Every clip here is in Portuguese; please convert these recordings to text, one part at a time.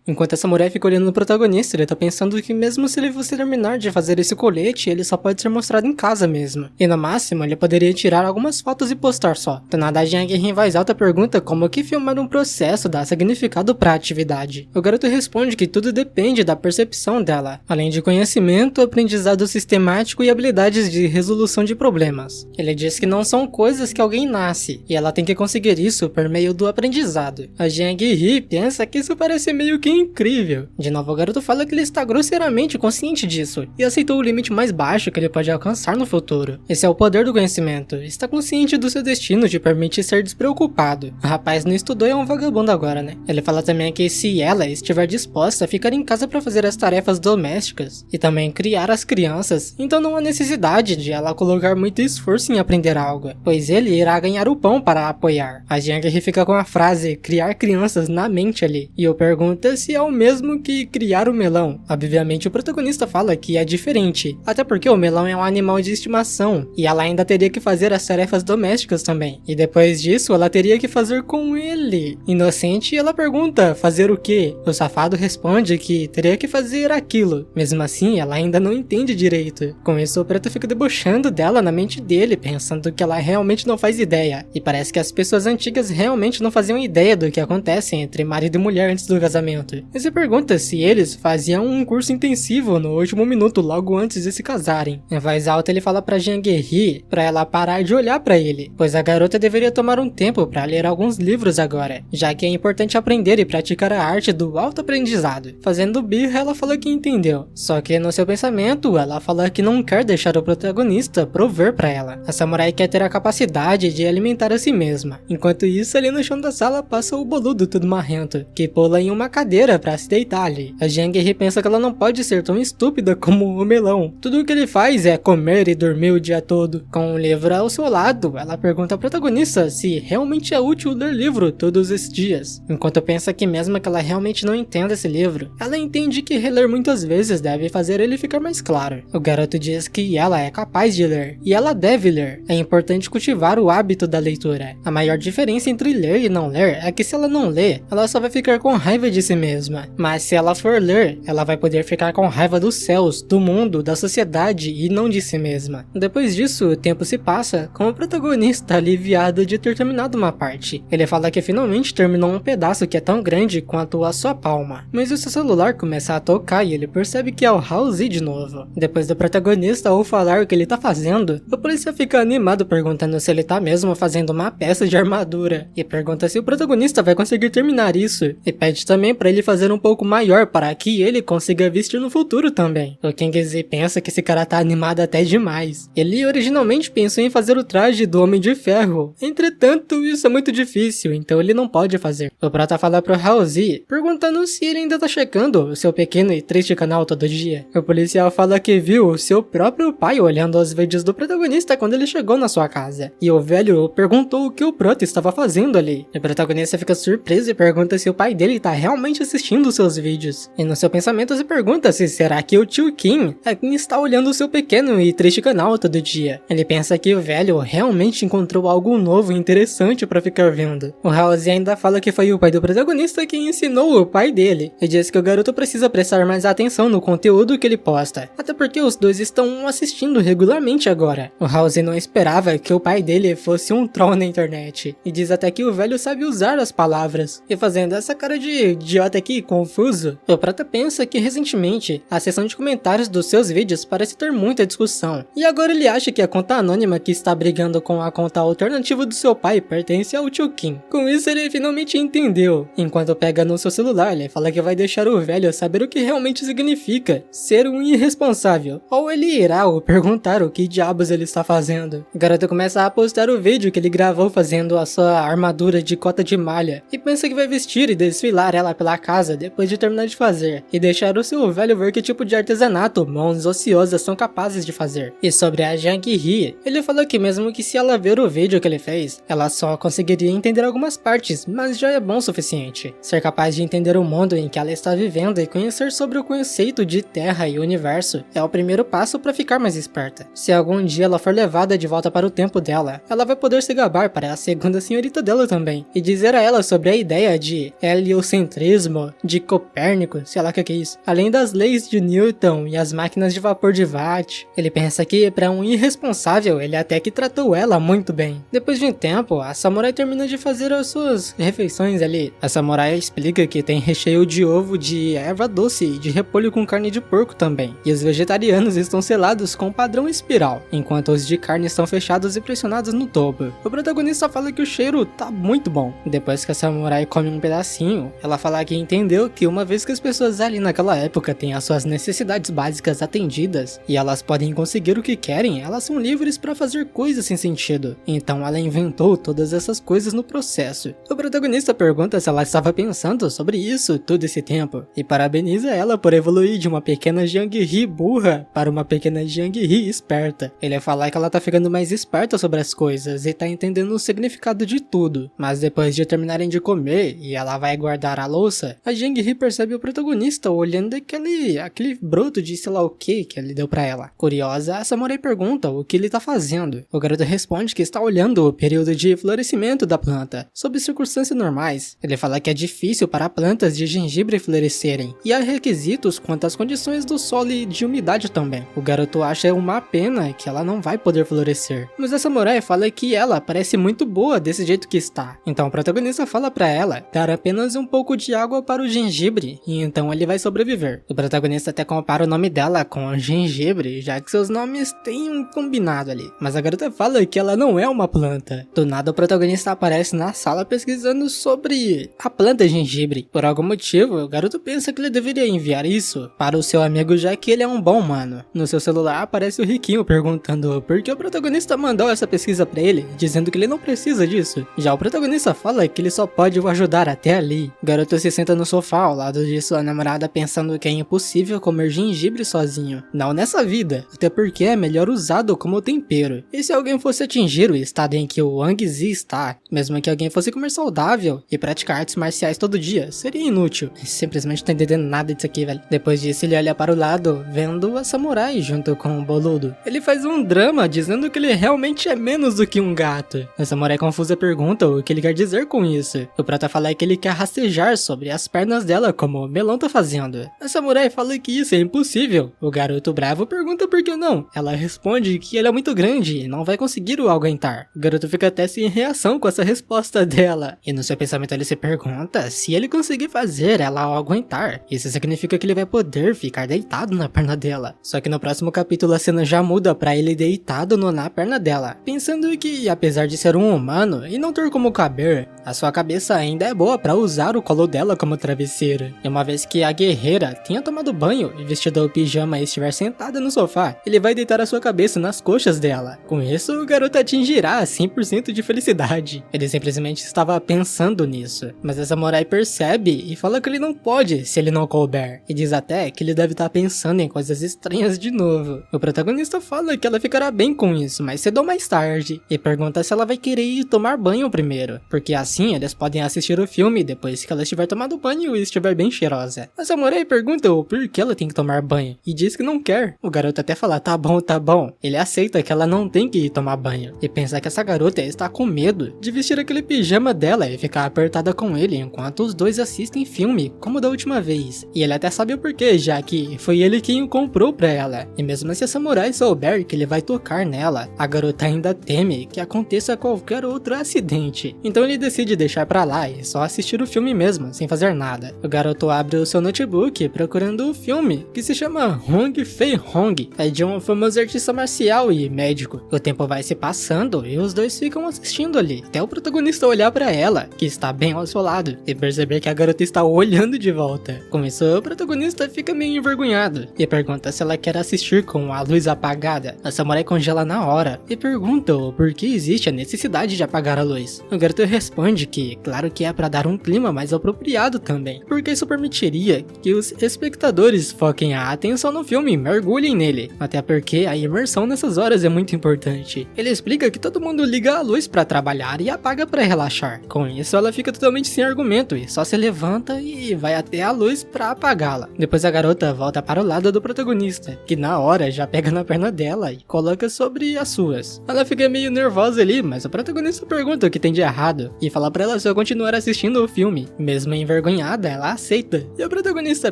Enquanto essa mulher fica olhando no protagonista, ele tá pensando que mesmo se ele fosse terminar de fazer esse colete, ele só pode ser mostrado em casa mesmo. E no máximo, ele poderia tirar algumas fotos e postar só. Do nada, a Jiang em voz alta pergunta como que filmar um processo dá significado pra atividade. O garoto responde que tudo depende da percepção dela, além de conhecimento, aprendizado sistemático e habilidades de resolução de problemas. Ele diz que não são coisas que alguém nasce, e ela tem que conseguir isso por meio do aprendizado. A Jiang ri e pensa que isso parece meio que incrível. De novo, o garoto fala que ele está grosseiramente consciente disso, e aceitou o limite mais baixo que ele pode alcançar no futuro. Esse é o poder do conhecimento, está consciente do seu destino te permite ser despreocupado. O rapaz não estudou e é um vagabundo agora, né? Ele fala também que se ela estiver disposta a ficar em casa para fazer as tarefas domésticas, e também criar as crianças, então não há necessidade de ela colocar muito esforço em aprender algo, pois ele irá ganhar o pão para apoiar. A Jiang fica com a frase criar crianças na mente ali, e eu pergunto se é o mesmo que criar o melão. Obviamente o protagonista fala que é diferente, até porque o melão é um animal de estimação, e ela ainda teria que fazer as tarefas domésticas também, e depois disso ela teria que fazer com ele. Inocente, ela pergunta, fazer o quê? O safado responde que teria que fazer aquilo. Mesmo assim, ela ainda não entende direito. Com isso, o preto fica debochando dela na mente dele, pensando que ela realmente não faz ideia, e parece que as pessoas antigas realmente não faziam ideia do que acontece entre marido e mulher antes do casamento. E se pergunta se eles faziam um curso intensivo no último minuto logo antes de se casarem. Em voz alta ele fala pra Jiang rir pra ela parar de olhar pra ele, pois a garota deveria tomar um tempo pra ler alguns livros agora, já que é importante aprender e praticar a arte do autoaprendizado. Fazendo birra, ela fala que entendeu, só que no seu pensamento ela fala que não quer deixar o protagonista prover pra ela. A samurai quer ter a capacidade de alimentar a si mesma. Enquanto isso, ali no chão da sala passa o boludo todo marrento, que pula em uma cadeira pra se deitar ali. A Jiang pensa que ela não pode ser tão estúpida como o melão. Tudo o que ele faz é comer e dormir o dia todo. Com o livro ao seu lado, ela pergunta ao protagonista se realmente é útil ler livro todos esses dias. Enquanto pensa que mesmo que ela realmente não entenda esse livro, ela entende que reler muitas vezes deve fazer ele ficar mais claro. O garoto diz que ela é capaz de ler, e ela deve ler. É importante cultivar o hábito da leitura. A maior diferença entre ler e não ler é que se ela não lê, ela só vai ficar com raiva de si mesma. Mas se ela for ler, ela vai poder ficar com raiva dos céus, do mundo, da sociedade e não de si mesma. Depois disso, o tempo se passa, com o protagonista aliviado de ter terminado uma parte. Ele fala que finalmente terminou um pedaço que é tão grande quanto a sua palma. Mas o seu celular começa a tocar e ele percebe que é o Halsey de novo. Depois do protagonista ou falar o que ele tá fazendo, o polícia fica animado perguntando se ele tá mesmo fazendo uma peça de armadura, e pergunta se o protagonista vai conseguir terminar isso, e pede também pra ele fazer um pouco maior para que ele consiga vestir no futuro também. O Kingsley pensa que esse cara tá animado até demais. Ele originalmente pensou em fazer o traje do Homem de Ferro, entretanto isso é muito difícil, então ele não pode fazer. O prota fala pro Halsey, perguntando se ele ainda tá checando o seu pequeno e triste canal todo dia. O policial fala que viu o seu próprio pai olhando os vídeos do protagonista quando ele chegou na sua casa, e o velho perguntou o que o prota estava fazendo ali. O protagonista fica surpreso e pergunta se o pai dele tá realmente assistindo os seus vídeos, e no seu pensamento se pergunta se será que o tio Kim é quem está olhando o seu pequeno e triste canal todo dia. Ele pensa que o velho realmente encontrou algo novo e interessante para ficar vendo. O Halsey ainda fala que foi o pai do protagonista quem ensinou o pai dele, e diz que o garoto precisa prestar mais atenção no conteúdo que ele posta, até porque os dois estão assistindo regularmente agora. O Halsey não esperava que o pai dele fosse um troll na internet, e diz até que o velho sabe usar as palavras, e fazendo essa cara de idiota aqui, confuso, o prata pensa que recentemente a seção de comentários dos seus vídeos parece ter muita discussão, e agora ele acha que a conta anônima que está brigando com a conta alternativa do seu pai pertence ao tio Kim. Com isso ele finalmente entendeu. Enquanto pega no seu celular, ele fala que vai deixar o velho saber o que realmente significa ser um irresponsável, ou ele irá o perguntar o que diabos ele está fazendo. O garoto começa a postar o vídeo que ele gravou fazendo a sua armadura de cota de malha, e pensa que vai vestir e desfilar ela pela casa depois de terminar de fazer, e deixar o seu velho ver que tipo de artesanato mãos ociosas são capazes de fazer. E sobre a Jiang Ri, ele falou que mesmo que se ela ver o vídeo que ele fez, ela só conseguiria entender algumas partes, mas já é bom o suficiente. Ser capaz de entender o mundo em que ela está vivendo e conhecer sobre o conceito de terra e universo é o primeiro passo para ficar mais esperta. Se algum dia ela for levada de volta para o tempo dela, ela vai poder se gabar para a segunda senhorita dela também, e dizer a ela sobre a ideia de heliocentrismo cosmo de Copérnico, sei lá o que é isso. Além das leis de Newton e as máquinas de vapor de Watt. Ele pensa que, para um irresponsável, ele até que tratou ela muito bem. Depois de um tempo, a samurai termina de fazer as suas refeições ali. A samurai explica que tem recheio de ovo de erva doce e de repolho com carne de porco também. E os vegetarianos estão selados com padrão espiral, enquanto os de carne estão fechados e pressionados no topo. O protagonista fala que o cheiro tá muito bom. Depois que a samurai come um pedacinho, ela fala que entendeu que uma vez que as pessoas ali naquela época têm as suas necessidades básicas atendidas e elas podem conseguir o que querem, elas são livres para fazer coisas sem sentido. Então ela inventou todas essas coisas no processo. O protagonista pergunta se ela estava pensando sobre isso todo esse tempo e parabeniza ela por evoluir de uma pequena Jiangri burra para uma pequena Jiangri esperta. Ele fala que ela tá ficando mais esperta sobre as coisas e tá entendendo o significado de tudo. Mas depois de terminarem de comer e ela vai guardar a louça, a Jiangri percebe o protagonista olhando aquele broto de sei lá o que ele deu pra ela. Curiosa, a samurai pergunta o que ele tá fazendo. O garoto responde que está olhando o período de florescimento da planta, sob circunstâncias normais. Ele fala que é difícil para plantas de gengibre florescerem, e há requisitos quanto às condições do solo e de umidade também. O garoto acha uma pena que ela não vai poder florescer, mas a samurai fala que ela parece muito boa desse jeito que está. Então o protagonista fala pra ela dar apenas um pouco de água para o gengibre, e então ele vai sobreviver. O protagonista até compara o nome dela com gengibre, já que seus nomes têm um combinado ali. Mas a garota fala que ela não é uma planta. Do nada o protagonista aparece na sala pesquisando sobre a planta gengibre. Por algum motivo, o garoto pensa que ele deveria enviar isso para o seu amigo, já que ele é um bom humano. No seu celular aparece o riquinho perguntando por que o protagonista mandou essa pesquisa pra ele, dizendo que ele não precisa disso. Já o protagonista fala que ele só pode o ajudar até ali. O garoto se senta no sofá ao lado de sua namorada pensando que é impossível comer gengibre sozinho. Não nessa vida, até porque é melhor usado como tempero. E se alguém fosse atingir o estado em que o Wang Zi está, mesmo que alguém fosse comer saudável e praticar artes marciais todo dia, seria inútil. Simplesmente não tô entendendo nada disso aqui, velho. Depois disso ele olha para o lado, vendo a samurai junto com o boludo. Ele faz um drama dizendo que ele realmente é menos do que um gato. A samurai confusa pergunta o que ele quer dizer com isso. O prota fala que ele quer rastejar sobre as pernas dela como o melão tá fazendo. A samurai fala que isso é impossível. O garoto bravo pergunta por que não. Ela responde que ele é muito grande e não vai conseguir o aguentar. O garoto fica até sem reação com essa resposta dela. E no seu pensamento ele se pergunta se ele conseguir fazer ela o aguentar. Isso significa que ele vai poder ficar deitado na perna dela. Só que no próximo capítulo a cena já muda pra ele deitado na perna dela. Pensando que apesar de ser um humano e não ter como caber, a sua cabeça ainda é boa pra usar o colo dela como travesseiro. E uma vez que a guerreira tenha tomado banho e vestido o pijama e estiver sentada no sofá, ele vai deitar a sua cabeça nas coxas dela. Com isso, o garoto atingirá 100% de felicidade. Ele simplesmente estava pensando nisso, mas a samurai percebe e fala que ele não pode se ele não couber, e diz até que ele deve estar pensando em coisas estranhas de novo. O protagonista fala que ela ficará bem com isso mais cedo ou mais tarde, e pergunta se ela vai querer ir tomar banho primeiro, porque assim eles podem assistir o filme depois que ela estiver tomando banho e estiver bem cheirosa. A samurai pergunta o porquê ela tem que tomar banho, e diz que não quer. O garoto até fala, tá bom. Ele aceita que ela não tem que ir tomar banho, e pensa que essa garota está com medo de vestir aquele pijama dela e ficar apertada com ele enquanto os dois assistem filme, como da última vez. E ele até sabe o porquê, já que foi ele quem o comprou pra ela. E mesmo se a samurai souber que ele vai tocar nela, a garota ainda teme que aconteça qualquer outro acidente. Então ele decide deixar pra lá e só assistir o filme mesmo, sem fazer nada. O garoto abre o seu notebook procurando o filme, que se chama Hong Fei Hong. É de um famoso artista marcial e médico. O tempo vai se passando e os dois ficam assistindo ali, até o protagonista olhar pra ela, que está bem ao seu lado, e perceber que a garota está olhando de volta. Com isso, o protagonista fica meio envergonhado e pergunta se ela quer assistir com a luz apagada. A samurai congela na hora e pergunta o porquê existe a necessidade de apagar a luz. O garoto responde que, claro que é pra dar um clima mais apropriado também, porque isso permitiria que os espectadores foquem a atenção no filme e mergulhem nele, até porque a imersão nessas horas é muito importante. Ele explica que todo mundo liga a luz pra trabalhar e apaga pra relaxar. Com isso, ela fica totalmente sem argumento e só se levanta e vai até a luz pra apagá-la. Depois a garota volta para o lado do protagonista, que na hora já pega na perna dela e coloca sobre as suas. Ela fica meio nervosa ali, mas o protagonista pergunta o que tem de errado e fala pra ela só continuar assistindo o filme. Mesmo envergonhada, envergonhada, ela aceita. E a protagonista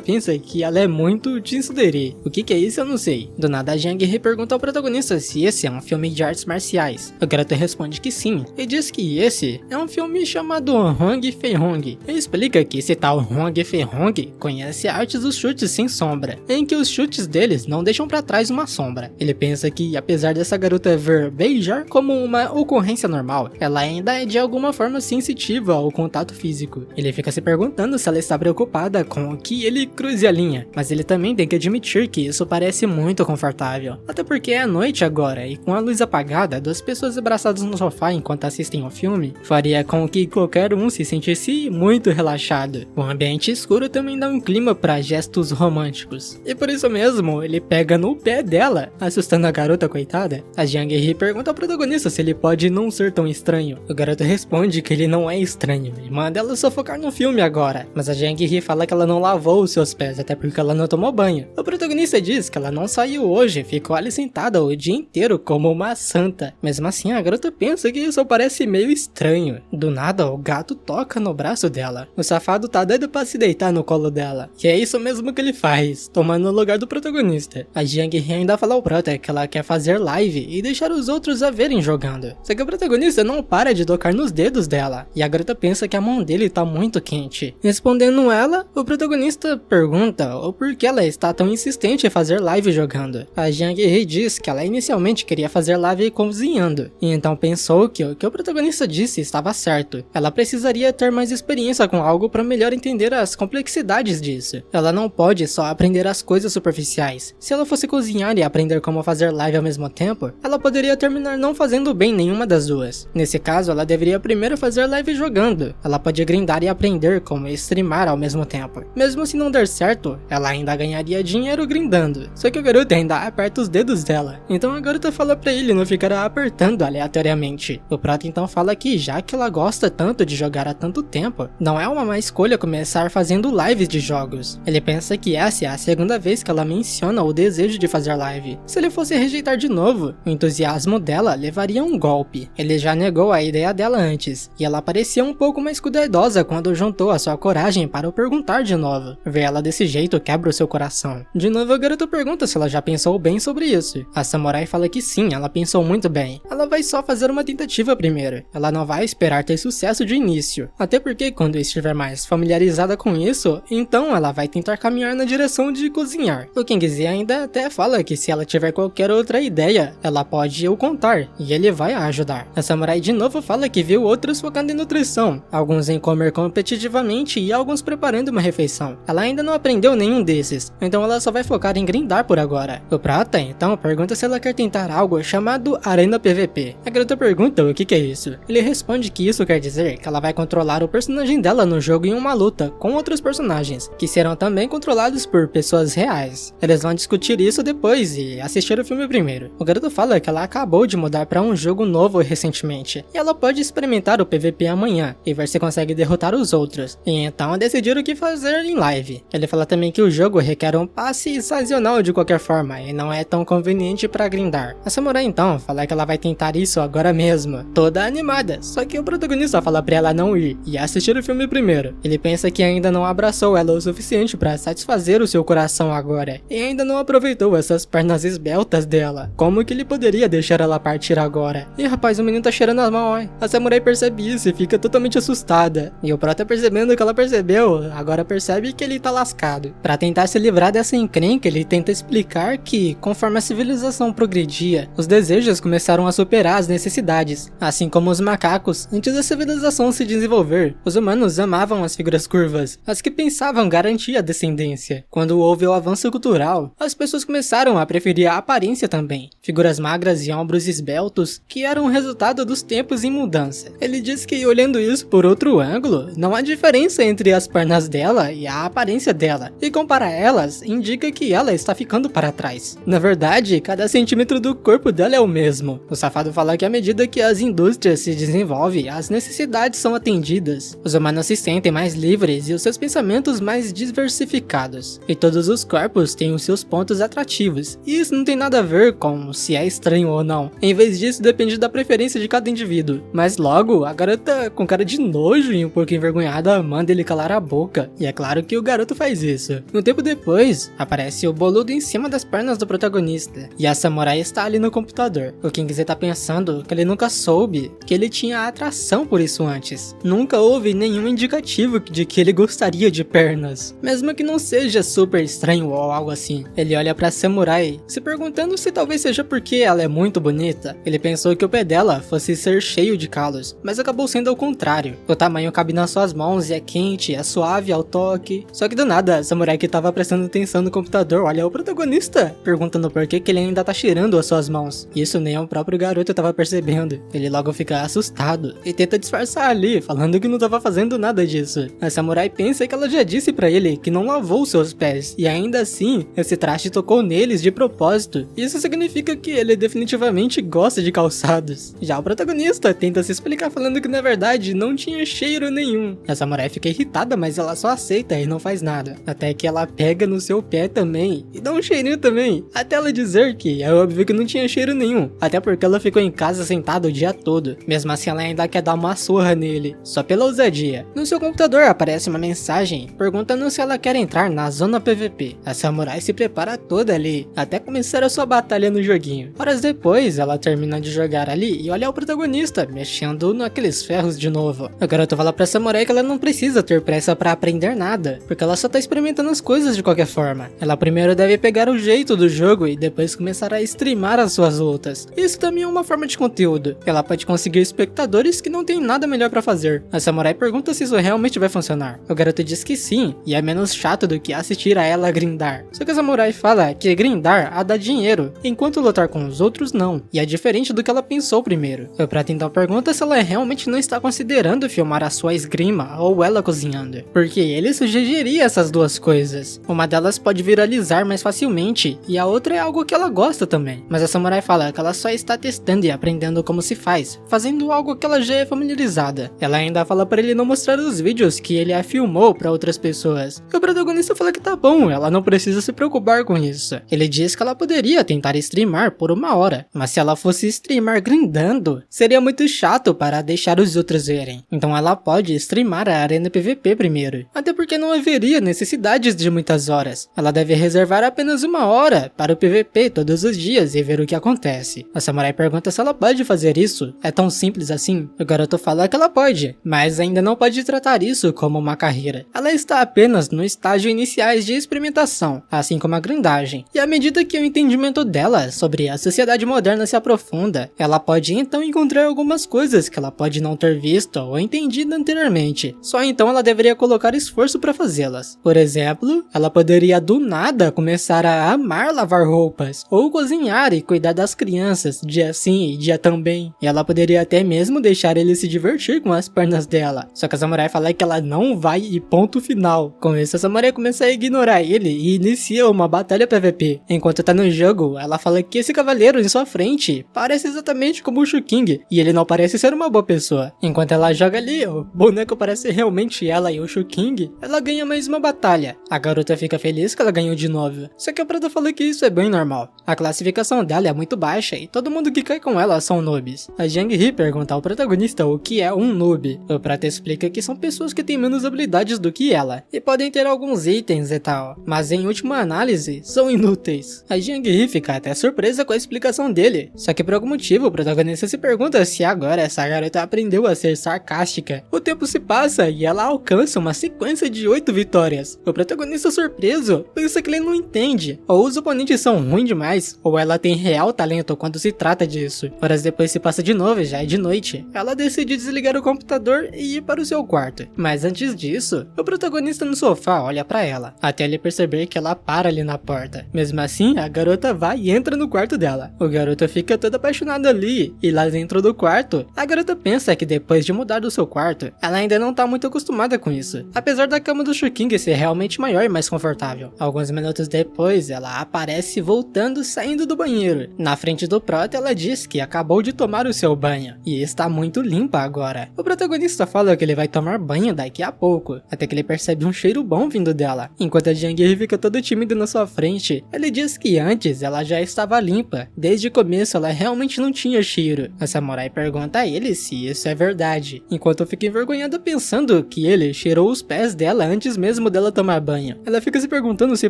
pensa que ela é muito tsundere. O que é isso eu não sei. Do nada a Jiang-hee pergunta ao protagonista se esse é um filme de artes marciais. O garoto responde que sim, e diz que esse é um filme chamado Hong Fei-hong. Ele explica que esse tal Hong Fei-hong conhece a arte dos chutes sem sombra, em que os chutes deles não deixam pra trás uma sombra. Ele pensa que, apesar dessa garota ver beijar como uma ocorrência normal, ela ainda é de alguma forma sensitiva ao contato físico. Ele fica se perguntando se ela está preocupada com que ele cruze a linha, mas ele também tem que admitir que isso parece muito confortável. Até porque é noite agora, e com a luz apagada, duas pessoas abraçadas no sofá enquanto assistem ao filme, faria com que qualquer um se sentisse muito relaxado. O ambiente escuro também dá um clima para gestos românticos. E por isso mesmo, ele pega no pé dela, assustando a garota coitada. A Jiang-hee pergunta ao protagonista se ele pode não ser tão estranho. O garoto responde que ele não é estranho e manda ela só focar no filme agora. Mas a Jiang-hee fala que ela não lavou os seus pés, até porque ela não tomou banho. O protagonista diz que ela não saiu hoje, ficou ali sentada o dia inteiro como uma santa. Mesmo assim, a garota pensa que isso parece meio estranho. Do nada, o gato toca no braço dela. O safado tá doido pra se deitar no colo dela. E é isso mesmo que ele faz, tomando o lugar do protagonista. A Jiang-hee ainda fala ao prota que ela quer fazer live e deixar os outros a verem jogando. Só que o protagonista não para de tocar nos dedos dela. E a garota pensa que a mão dele tá muito quente. Respondendo ela, o protagonista pergunta o porquê ela está tão insistente em fazer live jogando. A Jiang-hee diz que ela inicialmente queria fazer live cozinhando, e então pensou que o protagonista disse estava certo. Ela precisaria ter mais experiência com algo para melhor entender as complexidades disso. Ela não pode só aprender as coisas superficiais. Se ela fosse cozinhar e aprender como fazer live ao mesmo tempo, ela poderia terminar não fazendo bem nenhuma das duas. Nesse caso, ela deveria primeiro fazer live jogando. Ela pode grindar e aprender como streamar ao mesmo tempo. Mesmo se não der certo, ela ainda ganharia dinheiro grindando. Só que o garoto ainda aperta os dedos dela. Então a garota fala pra ele não ficar apertando aleatoriamente. O prota então fala que já que ela gosta tanto de jogar há tanto tempo, não é uma má escolha começar fazendo lives de jogos. Ele pensa que essa é a segunda vez que ela menciona o desejo de fazer live. Se ele fosse rejeitar de novo, o entusiasmo dela levaria um golpe. Ele já negou a ideia dela antes, e ela parecia um pouco mais cuidadosa quando juntou a sua coragem para o perguntar de novo. Ver ela desse jeito quebra o seu coração. De novo a garota pergunta se ela já pensou bem sobre isso. A samurai fala que sim, ela pensou muito bem. Ela vai só fazer uma tentativa primeiro. Ela não vai esperar ter sucesso de início. Até porque quando estiver mais familiarizada com isso, então ela vai tentar caminhar na direção de cozinhar. O Kingsley ainda até fala que se ela tiver qualquer outra ideia, ela pode o contar, e ele vai a ajudar. A samurai de novo fala que viu outros focando em nutrição, alguns em comer competitivamente e alguns preparando uma refeição. Ela ainda não aprendeu nenhum desses, então ela só vai focar em grindar por agora. O prata então pergunta se ela quer tentar algo chamado Arena PVP. A garota pergunta o que é isso. Ele responde que isso quer dizer que ela vai controlar o personagem dela no jogo em uma luta com outros personagens, que serão também controlados por pessoas reais. Eles vão discutir isso depois e assistir o filme primeiro. O garoto fala que ela acabou de mudar para um jogo novo recentemente, e ela pode experimentar o PVP amanhã e ver se consegue derrotar os outros, e então decidir o que fazer em live. Ele fala também que o jogo requer um passe sazonal de qualquer forma e não é tão conveniente para grindar. A samurai então fala que ela vai tentar isso agora mesmo, toda animada, só que o protagonista fala pra ela não ir e assistir o filme primeiro. Ele pensa que ainda não abraçou ela o suficiente para satisfazer o seu coração agora, e ainda não aproveitou essas pernas esbeltas dela. Como que ele poderia deixar ela partir agora? E rapaz, o menino tá cheirando as mãos, ó. A samurai percebe isso e fica totalmente assustada. E o prota percebendo que ela percebeu, agora percebe que ele tá lascado. Pra tentar se livrar dessa encrenca, ele tenta explicar que, conforme a civilização progredia, os desejos começaram a superar as necessidades. Assim como os macacos, antes da civilização se desenvolver, os humanos amavam as figuras curvas, as que pensavam garantir a descendência. Quando houve o avanço cultural, as pessoas começaram a preferir a aparência também. Figuras magras e ombros esbeltos, que eram o resultado dos tempos em mudança. Ele diz que, olhando isso por outro ângulo, não há diferença entre as pernas dela e a aparência dela, e comparar elas indica que ela está ficando para trás. Na verdade, cada centímetro do corpo dela é o mesmo. O safado fala que à medida que as indústrias se desenvolvem, as necessidades são atendidas. Os humanos se sentem mais livres e os seus pensamentos mais diversificados. E todos os corpos têm os seus pontos atrativos. E isso não tem nada a ver com se é estranho ou não. Em vez disso, depende da preferência de cada indivíduo. Mas logo, a garota com cara de nojo e um pouco envergonhada manda manda ele calar a boca, e é claro que o garoto faz isso. Um tempo depois, aparece o boludo em cima das pernas do protagonista, e a samurai está ali no computador. O Kingsley tá pensando que ele nunca soube que ele tinha atração por isso antes. Nunca houve nenhum indicativo de que ele gostaria de pernas, mesmo que não seja super estranho ou algo assim. Ele olha pra samurai, se perguntando se talvez seja porque ela é muito bonita. Ele pensou que o pé dela fosse ser cheio de calos, mas acabou sendo ao contrário. O tamanho cabe nas suas mãos e é quente, é suave ao toque. Só que do nada, a samurai que tava prestando atenção no computador olha o protagonista, perguntando por que ele ainda tá cheirando as suas mãos. Isso nem o próprio garoto tava percebendo. Ele logo fica assustado e tenta disfarçar ali, falando que não tava fazendo nada disso. A samurai pensa que ela já disse pra ele que não lavou seus pés, e ainda assim, esse traste tocou neles de propósito. Isso significa que ele definitivamente gosta de calçados. Já o protagonista tenta se explicar falando que na verdade não tinha cheiro nenhum. A samurai fica irritada, mas ela só aceita e não faz nada. Até que ela pega no seu pé também e dá um cheirinho também, até ela dizer que é óbvio que não tinha cheiro nenhum, até porque ela ficou em casa sentada o dia todo. Mesmo assim ela ainda quer dar uma surra nele, só pela ousadia. No seu computador aparece uma mensagem perguntando se ela quer entrar na zona PVP. A samurai se prepara toda ali, até começar a sua batalha no joguinho. Horas depois, ela termina de jogar ali e olha o protagonista mexendo naqueles ferros de novo. O garoto fala pra samurai que ela não precisa ter pressa pra aprender nada, porque ela só tá experimentando as coisas de qualquer forma. Ela primeiro deve pegar o jeito do jogo e depois começar a streamar as suas lutas. Isso também é uma forma de conteúdo. Ela pode conseguir espectadores que não tem nada melhor pra fazer. A samurai pergunta se isso realmente vai funcionar. O garoto diz que sim, e é menos chato do que assistir a ela grindar. Só que a samurai fala que grindar a dá dinheiro, enquanto lutar com os outros não, e é diferente do que ela pensou primeiro. O Prata então pergunta se ela realmente não está considerando filmar a sua esgrima ou ela cozinhando, porque ele sugeriria essas duas coisas. Uma delas pode viralizar mais facilmente, e a outra é algo que ela gosta também. Mas a samurai fala que ela só está testando e aprendendo como se faz, fazendo algo que ela já é familiarizada. Ela ainda fala para ele não mostrar os vídeos que ele a filmou para outras pessoas. E o protagonista fala que tá bom, ela não precisa se preocupar com isso. Ele diz que ela poderia tentar streamar por 1 hora, mas se ela fosse streamar grindando, seria muito chato para deixar os outros verem. Então ela pode streamar a arena PVP primeiro, até porque não haveria necessidades de muitas horas. Ela deve reservar apenas 1 hora para o PVP todos os dias e ver o que acontece. A samurai pergunta se ela pode fazer isso. É tão simples assim? O garoto fala que ela pode, mas ainda não pode tratar isso como uma carreira. Ela está apenas no estágio iniciais de experimentação, assim como a grindagem. E à medida que o entendimento dela sobre a sociedade moderna se aprofunda, ela pode então encontrar algumas coisas que ela pode não ter visto ou entendido anteriormente. Só então ela deveria colocar esforço para fazê-las. Por exemplo, ela poderia do nada começar a amar lavar roupas, ou cozinhar e cuidar das crianças, dia sim e dia também. E ela poderia até mesmo deixar ele se divertir com as pernas dela. Só que a samurai fala que ela não vai e ponto final. Com isso, a samurai começa a ignorar ele e inicia uma batalha PVP. Enquanto tá no jogo, ela fala que esse cavaleiro em sua frente parece exatamente como o Shuking, e ele não parece ser uma boa pessoa. Enquanto ela joga ali, o boneco parece realmente ela e o Shuking, ela ganha mais uma batalha. A garota fica feliz que ela ganhou de novo, só que a Prata fala que isso é bem normal. A classificação dela é muito baixa e todo mundo que cai com ela são noobs. A Jiang Hee pergunta ao protagonista o que é um noob. O Prata explica que são pessoas que têm menos habilidades do que ela, e podem ter alguns itens e tal, mas em última análise, são inúteis. A Jiang Hee fica até surpresa com a explicação dele, só que por algum motivo o protagonista se pergunta se agora essa garota aprendeu a ser sarcástica. O tempo se passa e ela alcança uma sequência de 8 vitórias. O protagonista surpreso pensa que ele não entende, ou os oponentes são ruins demais, ou ela tem real talento quando se trata disso. Horas depois se passa de novo e já é de noite. Ela decide desligar o computador e ir para o seu quarto, mas antes disso, o protagonista no sofá olha pra ela, até ele perceber que ela para ali na porta. Mesmo assim, a garota vai e entra no quarto dela. O garoto fica todo apaixonado ali, e lá dentro do quarto, a garota pensa que depois de mudar do seu quarto, ela ainda não tá muito acostumada com isso, apesar da cama do Shuking ser realmente maior e mais confortável. Alguns minutos depois, ela aparece voltando saindo do banheiro. Na frente do Prota, ela diz que acabou de tomar o seu banho, e está muito limpa agora. O protagonista fala que ele vai tomar banho daqui a pouco, até que ele percebe um cheiro bom vindo dela. Enquanto a Jiang Hee fica todo tímido na sua frente, ele diz que antes ela já estava limpa. Desde o começo ela realmente não tinha cheiro. A samurai pergunta a ele se isso é verdade, enquanto fica envergonhada pensando que ele cheirou os pés dela antes mesmo dela tomar banho. Ela fica se perguntando se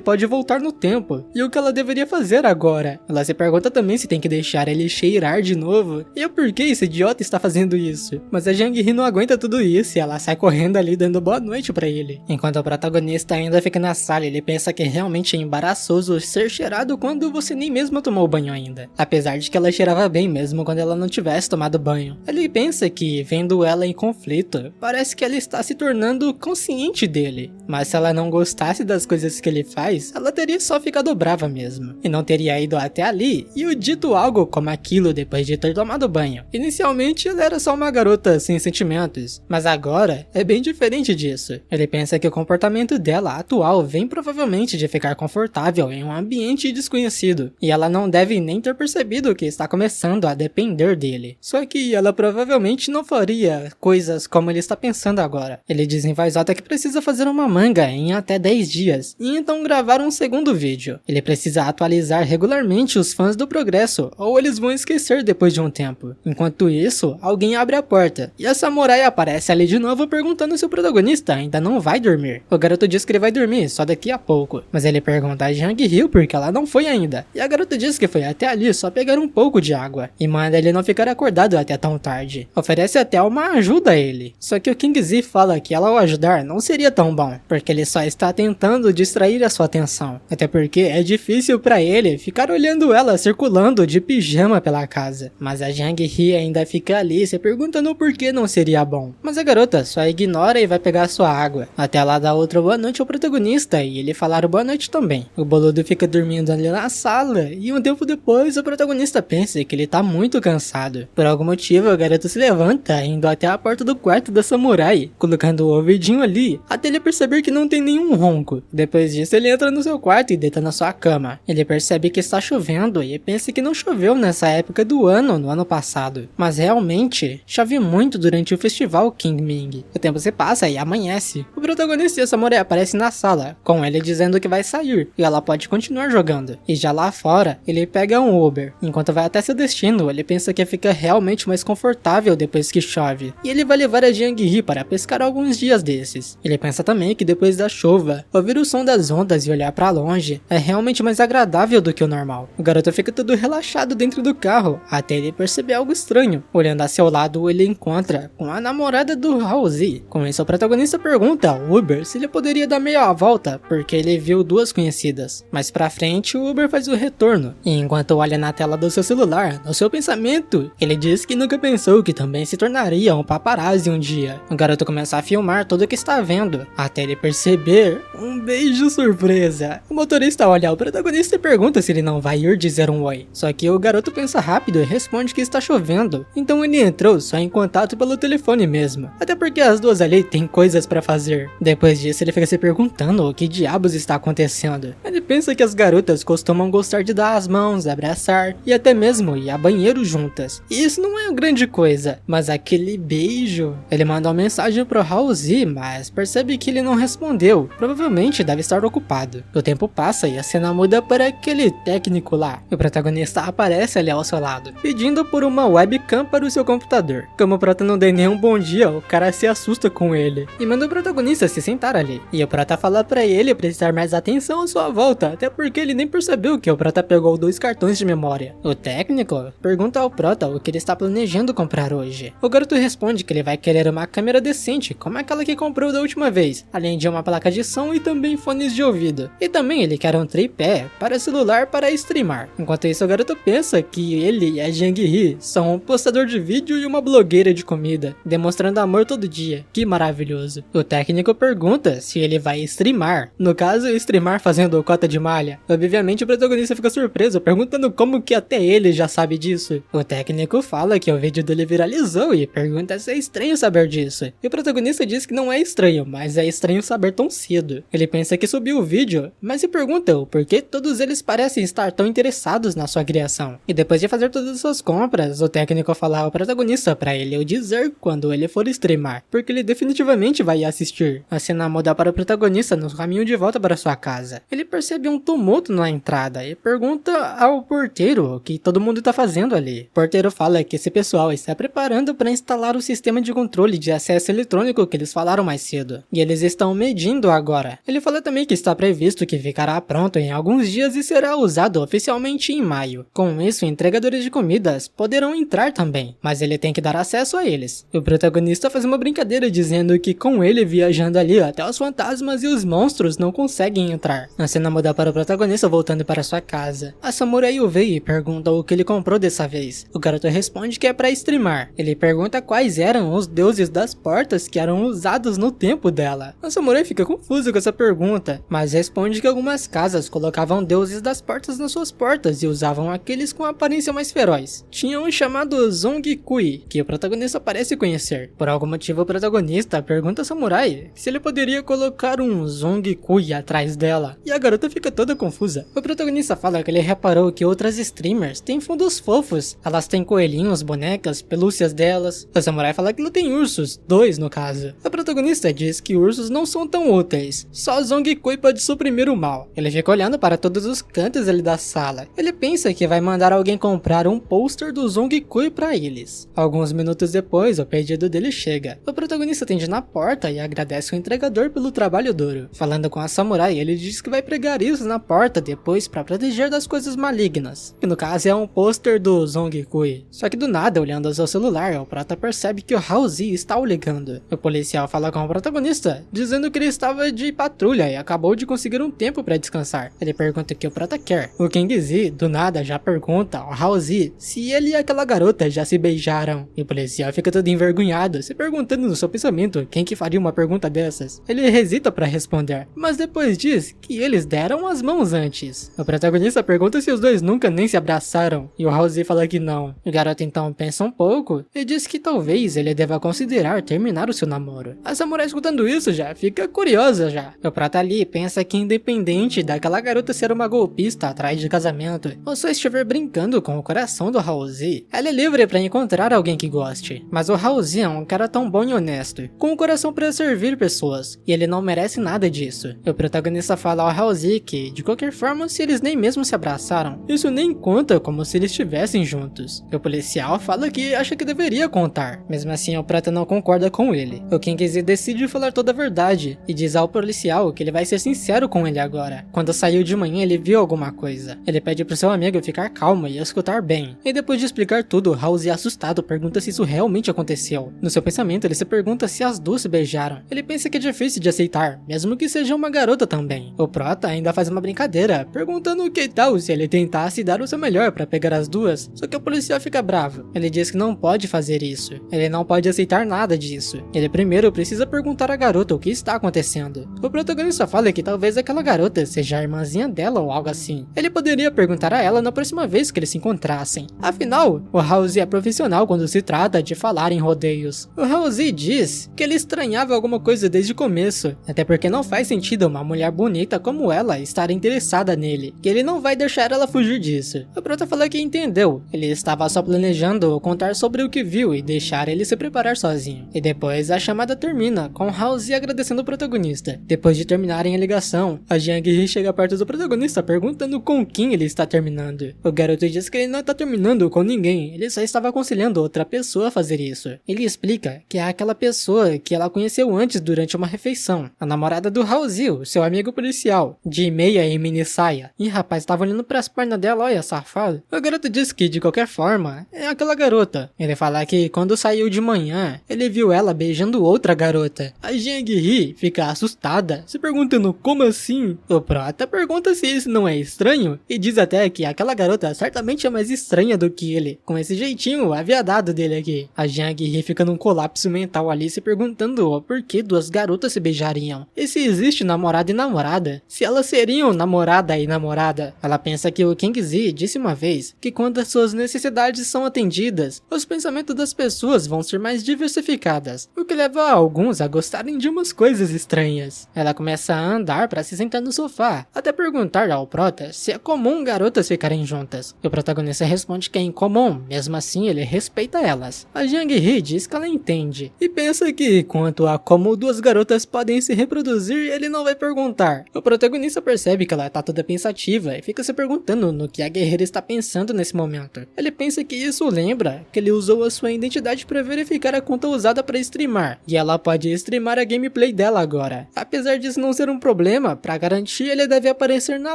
pode voltar no tempo e o que ela deveria fazer agora. Ela se pergunta também se tem que deixar ele cheirar de novo e o porquê esse idiota está fazendo isso. Mas a Jang-hee não aguenta tudo isso e ela sai correndo ali dando boa noite pra ele. Enquanto o protagonista ainda fica na sala, ele pensa que realmente é embaraçoso ser cheirado quando você nem mesmo tomou banho ainda. Apesar de que ela cheirava bem mesmo quando ela não tivesse tomado banho. Ele pensa que, vendo ela em conflito, parece que ela está se tornando consciente dele. Mas se ela não gostasse das coisas que ele faz, ela teria só ficado brava mesmo. E não teria ido até ali e o dito algo como aquilo depois de ter tomado banho. Inicialmente ela era só uma garota sem sentimentos, mas agora é bem diferente disso. Ele pensa que o comportamento dela atual vem provavelmente de ficar confortável em um ambiente desconhecido, e ela não deve nem ter percebido que está começando a depender dele. Só que ela provavelmente não faria coisas como ele está pensando agora. Ele diz em voz alta que precisa fazer uma manga em até 10 dias, e então gravar um segundo vídeo. Ele precisa atualizar regularmente os fãs do progresso, ou eles vão esquecer depois de um tempo. Enquanto isso, alguém abre a porta, e a samurai aparece ali de novo perguntando se o protagonista ainda não vai dormir. O garoto diz que ele vai dormir só daqui a pouco, mas ele pergunta a Jang-hee porque ela não foi ainda, e a garota diz que foi até ali só pegar um pouco de água, e manda ele não ficar acordado até tão tarde. Oferece até uma ajuda a ele, só que o Kingsley fala que ela o ajudar não seria tão bom, porque ele só está tentando distrair a sua atenção, até porque é difícil pra ele ficar olhando ela circulando de pijama pela casa. Mas a Jang-hee ainda fica ali se perguntando por que não seria bom, mas a garota só ignora e vai pegar sua água. Até ela dá outra boa noite ao protagonista e ele falar boa noite também. O boludo fica dormindo ali na sala e um tempo depois o protagonista pensa que ele tá muito cansado. Por algum motivo o garoto se levanta indo até a porta do quarto da samurai, colocando o ouvidinho ali até ele perceber que não tem nenhum ronco. Depois disso ele entra no seu quarto e deita na sua cama. Ele percebe que está chovendo e pensa que não choveu nessa época do ano no ano passado, mas realmente chove muito durante o festival Kingming. O tempo se passa e amanhece. O protagonista e a samurai aparecem na sala, com ele dizendo que vai sair e ela pode continuar jogando. E já lá fora, ele pega um Uber. Enquanto vai até seu destino, ele pensa que fica realmente mais confortável depois que chove. E ele vai levar a Jang-hee para pescar alguns dias desses. Ele pensa também que depois da chuva, ouvir o som das ondas e olhar para longe é realmente mais agradável do que o normal. O garoto fica todo relaxado dentro do carro, até ele perceber algo estranho. Olhando a seu lado, ele encontra com a namorada do Halsey. Com isso, o protagonista pergunta ao Uber se ele poderia dar meia volta, porque ele viu duas conhecidas. Mais pra frente, o Uber faz o retorno, e enquanto olha na tela do seu celular, no seu pensamento, ele diz que nunca pensou que também se tornaria um paparazzi um dia. O garoto começa a filmar tudo o que está vendo, até ele perceber um beijo surpresa. O motorista olha ao protagonista e pergunta se ele não vai ir dizer um oi. Só que o garoto pensa rápido e responde que está chovendo, então ele entrou só em contato pelo telefone mesmo, até porque as duas ali têm coisas pra fazer. Depois disso ele fica se perguntando o que diabos está acontecendo. Ele pensa que as garotas costumam gostar de dar as mãos, abraçar e até mesmo ir a banheiro juntas, e isso não é grande coisa, mas aquele beijo... Ele manda uma mensagem pro Halsey, mas percebe que ele não respondeu, provavelmente deve estar ocupado. O tempo passa e a cena muda para aquele técnico lá. O protagonista aparece ali ao seu lado, pedindo por uma webcam para o seu computador. Como o prota não deu nenhum bom dia, o cara se assusta com ele e manda o protagonista se sentar ali. E o prota fala pra ele prestar mais atenção à sua volta, até porque ele nem percebeu que o prota pegou 2 cartões de memória. O técnico pergunta ao prota o que ele está planejando comprar hoje. O garoto responde que ele vai querer uma câmera decente, como aquela que comprou da última vez, além de uma placa de som e também fones de ouvido. E também ele quer um tripé para celular para streamar. Enquanto isso, o garoto pensa que ele e a Jang-hee são um postador de vídeo e uma blogueira de comida, demonstrando amor todo dia. Que maravilhoso. O técnico pergunta se ele vai streamar, no caso streamar fazendo cota de malha. Obviamente o protagonista fica surpreso, perguntando como que até ele já sabe disso. O técnico fala que o vídeo dele viralizou e pergunta se é estranho saber disso. E o protagonista diz que não é estranho, mas é estranho saber tão cedo. Ele pensa que subiu o vídeo, mas se pergunta o porquê todos eles parecem estar tão interessados na sua criação. E depois de fazer todas as suas compras, o técnico fala ao protagonista para ele o dizer quando ele for streamar, porque ele definitivamente vai assistir. A cena muda para o protagonista no caminho de volta para sua casa. Ele percebe um tumulto na entrada e pergunta ao porteiro o que todo mundo está fazendo ali. O porteiro fala que esse pessoal está preparando para instalar o sistema de controle de acesso eletrônico eletrônico que eles falaram mais cedo, e eles estão medindo agora. Ele fala também que está previsto que ficará pronto em alguns dias e será usado oficialmente em maio. Com isso, entregadores de comidas poderão entrar também, mas ele tem que dar acesso a eles. O protagonista faz uma brincadeira dizendo que com ele viajando ali, até os fantasmas e os monstros não conseguem entrar. A cena muda para o protagonista voltando para sua casa. A samurai o vê e pergunta o que ele comprou dessa vez. O garoto responde que é para streamar. Ele pergunta quais eram os deuses das portas que eram usados no tempo dela. A samurai fica confusa com essa pergunta, mas responde que algumas casas colocavam deuses das portas nas suas portas e usavam aqueles com aparência mais feroz. Tinha um chamado Zongkui, que o protagonista parece conhecer. Por algum motivo o protagonista pergunta a samurai se ele poderia colocar um Zongkui atrás dela, e a garota fica toda confusa. O protagonista fala que ele reparou que outras streamers têm fundos fofos. Elas têm coelhinhos, bonecas, pelúcias delas. A samurai fala que ela tem ursos, 2 no caso. A protagonista diz que ursos não são tão úteis, só Zongkui pode suprimir o mal. Ele fica olhando para todos os cantos ali da sala. Ele pensa que vai mandar alguém comprar um pôster do Zongkui para eles. Alguns minutos depois, o pedido dele chega. O protagonista atende na porta e agradece o entregador pelo trabalho duro. Falando com a samurai, ele diz que vai pregar isso na porta depois para proteger das coisas malignas. E no caso é um pôster do Zongkui. Só que do nada, olhando ao seu celular, o prota percebe que o Haozi está o ligando. O policial fala com o protagonista, dizendo que ele estava de patrulha e acabou de conseguir um tempo para descansar. Ele pergunta o que o prota quer. O Kingzi, do nada, já pergunta ao Haozi se ele e aquela garota já se beijaram. E o policial fica todo envergonhado, se perguntando no seu pensamento quem que faria uma pergunta dessas. Ele hesita para responder, mas depois diz que eles deram as mãos antes. O protagonista pergunta se os dois nunca nem se abraçaram, e o Haozi fala que não. O garoto então pensa um pouco e diz que talvez ele deva considerar terminar o seu namoro. A samurai escutando isso já fica curiosa já. O prota ali pensa que independente daquela garota ser uma golpista atrás de casamento, ou só estiver brincando com o coração do Haozi, ela é livre para encontrar alguém que goste. Mas o Haozi é um cara tão bom e honesto, com o coração para servir pessoas, e ele não merece nada disso. O protagonista fala ao Haozi que, de qualquer forma, se eles nem mesmo se abraçaram, isso nem conta como se eles estivessem juntos. O policial fala que acha que deveria contar. Mesmo assim, o prata não concorda com ele. O Kingzi decide falar toda a verdade e diz ao policial que ele vai ser sincero com ele agora. Quando saiu de manhã, ele viu alguma coisa. Ele pede pro seu amigo ficar calmo e escutar bem. E depois de explicar tudo, Haozi, assustado, pergunta se isso realmente aconteceu. No seu pensamento, ele se pergunta se as duas se beijaram. Ele pensa que é difícil de aceitar, mesmo que seja uma garota também. O prota ainda faz uma brincadeira, perguntando o que tal se ele tentasse dar o seu melhor para pegar as duas, só que o policial fica bravo. Ele diz que não pode fazer isso. Ele não pode aceitar nada disso. Ele primeiro precisa perguntar à garota o que está acontecendo. O protagonista fala que talvez aquela garota seja a irmãzinha dela ou algo assim. Ele poderia perguntar a ela na próxima vez que eles se encontrassem. Afinal, o Haozi é profissional quando se trata de falar em rodeios. O Haozi diz que ele estranhava alguma coisa desde o começo, até porque não faz sentido uma mulher bonita como ela estar interessada nele, que ele não vai deixar ela fugir disso. O prota fala que entendeu, ele estava só planejando contar sobre o que viu e deixar ele se preparar sozinho. E depois a chamada termina, com Haozi agradecendo o protagonista. Depois de terminarem a ligação, a Jiang-hee chega perto do protagonista perguntando com quem ele está terminando. O garoto diz que ele não está terminando com ninguém, ele só estava aconselhando outra pessoa a fazer isso. Ele explica que é aquela pessoa que ela conheceu antes durante uma refeição, a namorada do Haozi, seu amigo policial, de meia e mini saia. E rapaz, tava olhando pras pernas dela, olha, safado. O garoto diz que de qualquer forma, é aquela garota. Ele fala que quando saiu de manhã, ele viu ela beijando outra garota. A Jiang-hee fica assustada, se perguntando como assim? O prota pergunta se isso não é estranho, e diz até que aquela garota certamente é mais estranha do que ele, com esse jeitinho aviadado dele aqui. A Jiang-hee fica num colapso mental ali, se perguntando o porquê duas garotas se beijariam. E se existe namorado e namorada? Se elas seriam namorada e namorada? Ela pensa que o Kingzi disse uma vez que quando as suas necessidades são atendidas, os pensamentos das pessoas vão ser mais diversificadas, o que leva alguns a gostarem de umas coisas estranhas. Ela começa a andar para se sentar no sofá, até perguntar ao prota se é comum garotas ficarem juntas. O protagonista responde que é incomum, mesmo assim ele respeita elas. A Jiang-hee diz que ela entende, e pensa que quanto a como duas garotas podem se reproduzir, ele não vai perguntar. O protagonista percebe que ela tá toda pensativa e fica se perguntando no que a guerreira está pensando nesse momento. Ele pensa que isso lembra que ele usou a sua identidade para verificar a conta usada para streamar streamar, e ela pode streamar a gameplay dela agora. Apesar disso não ser um problema, pra garantir ele deve aparecer na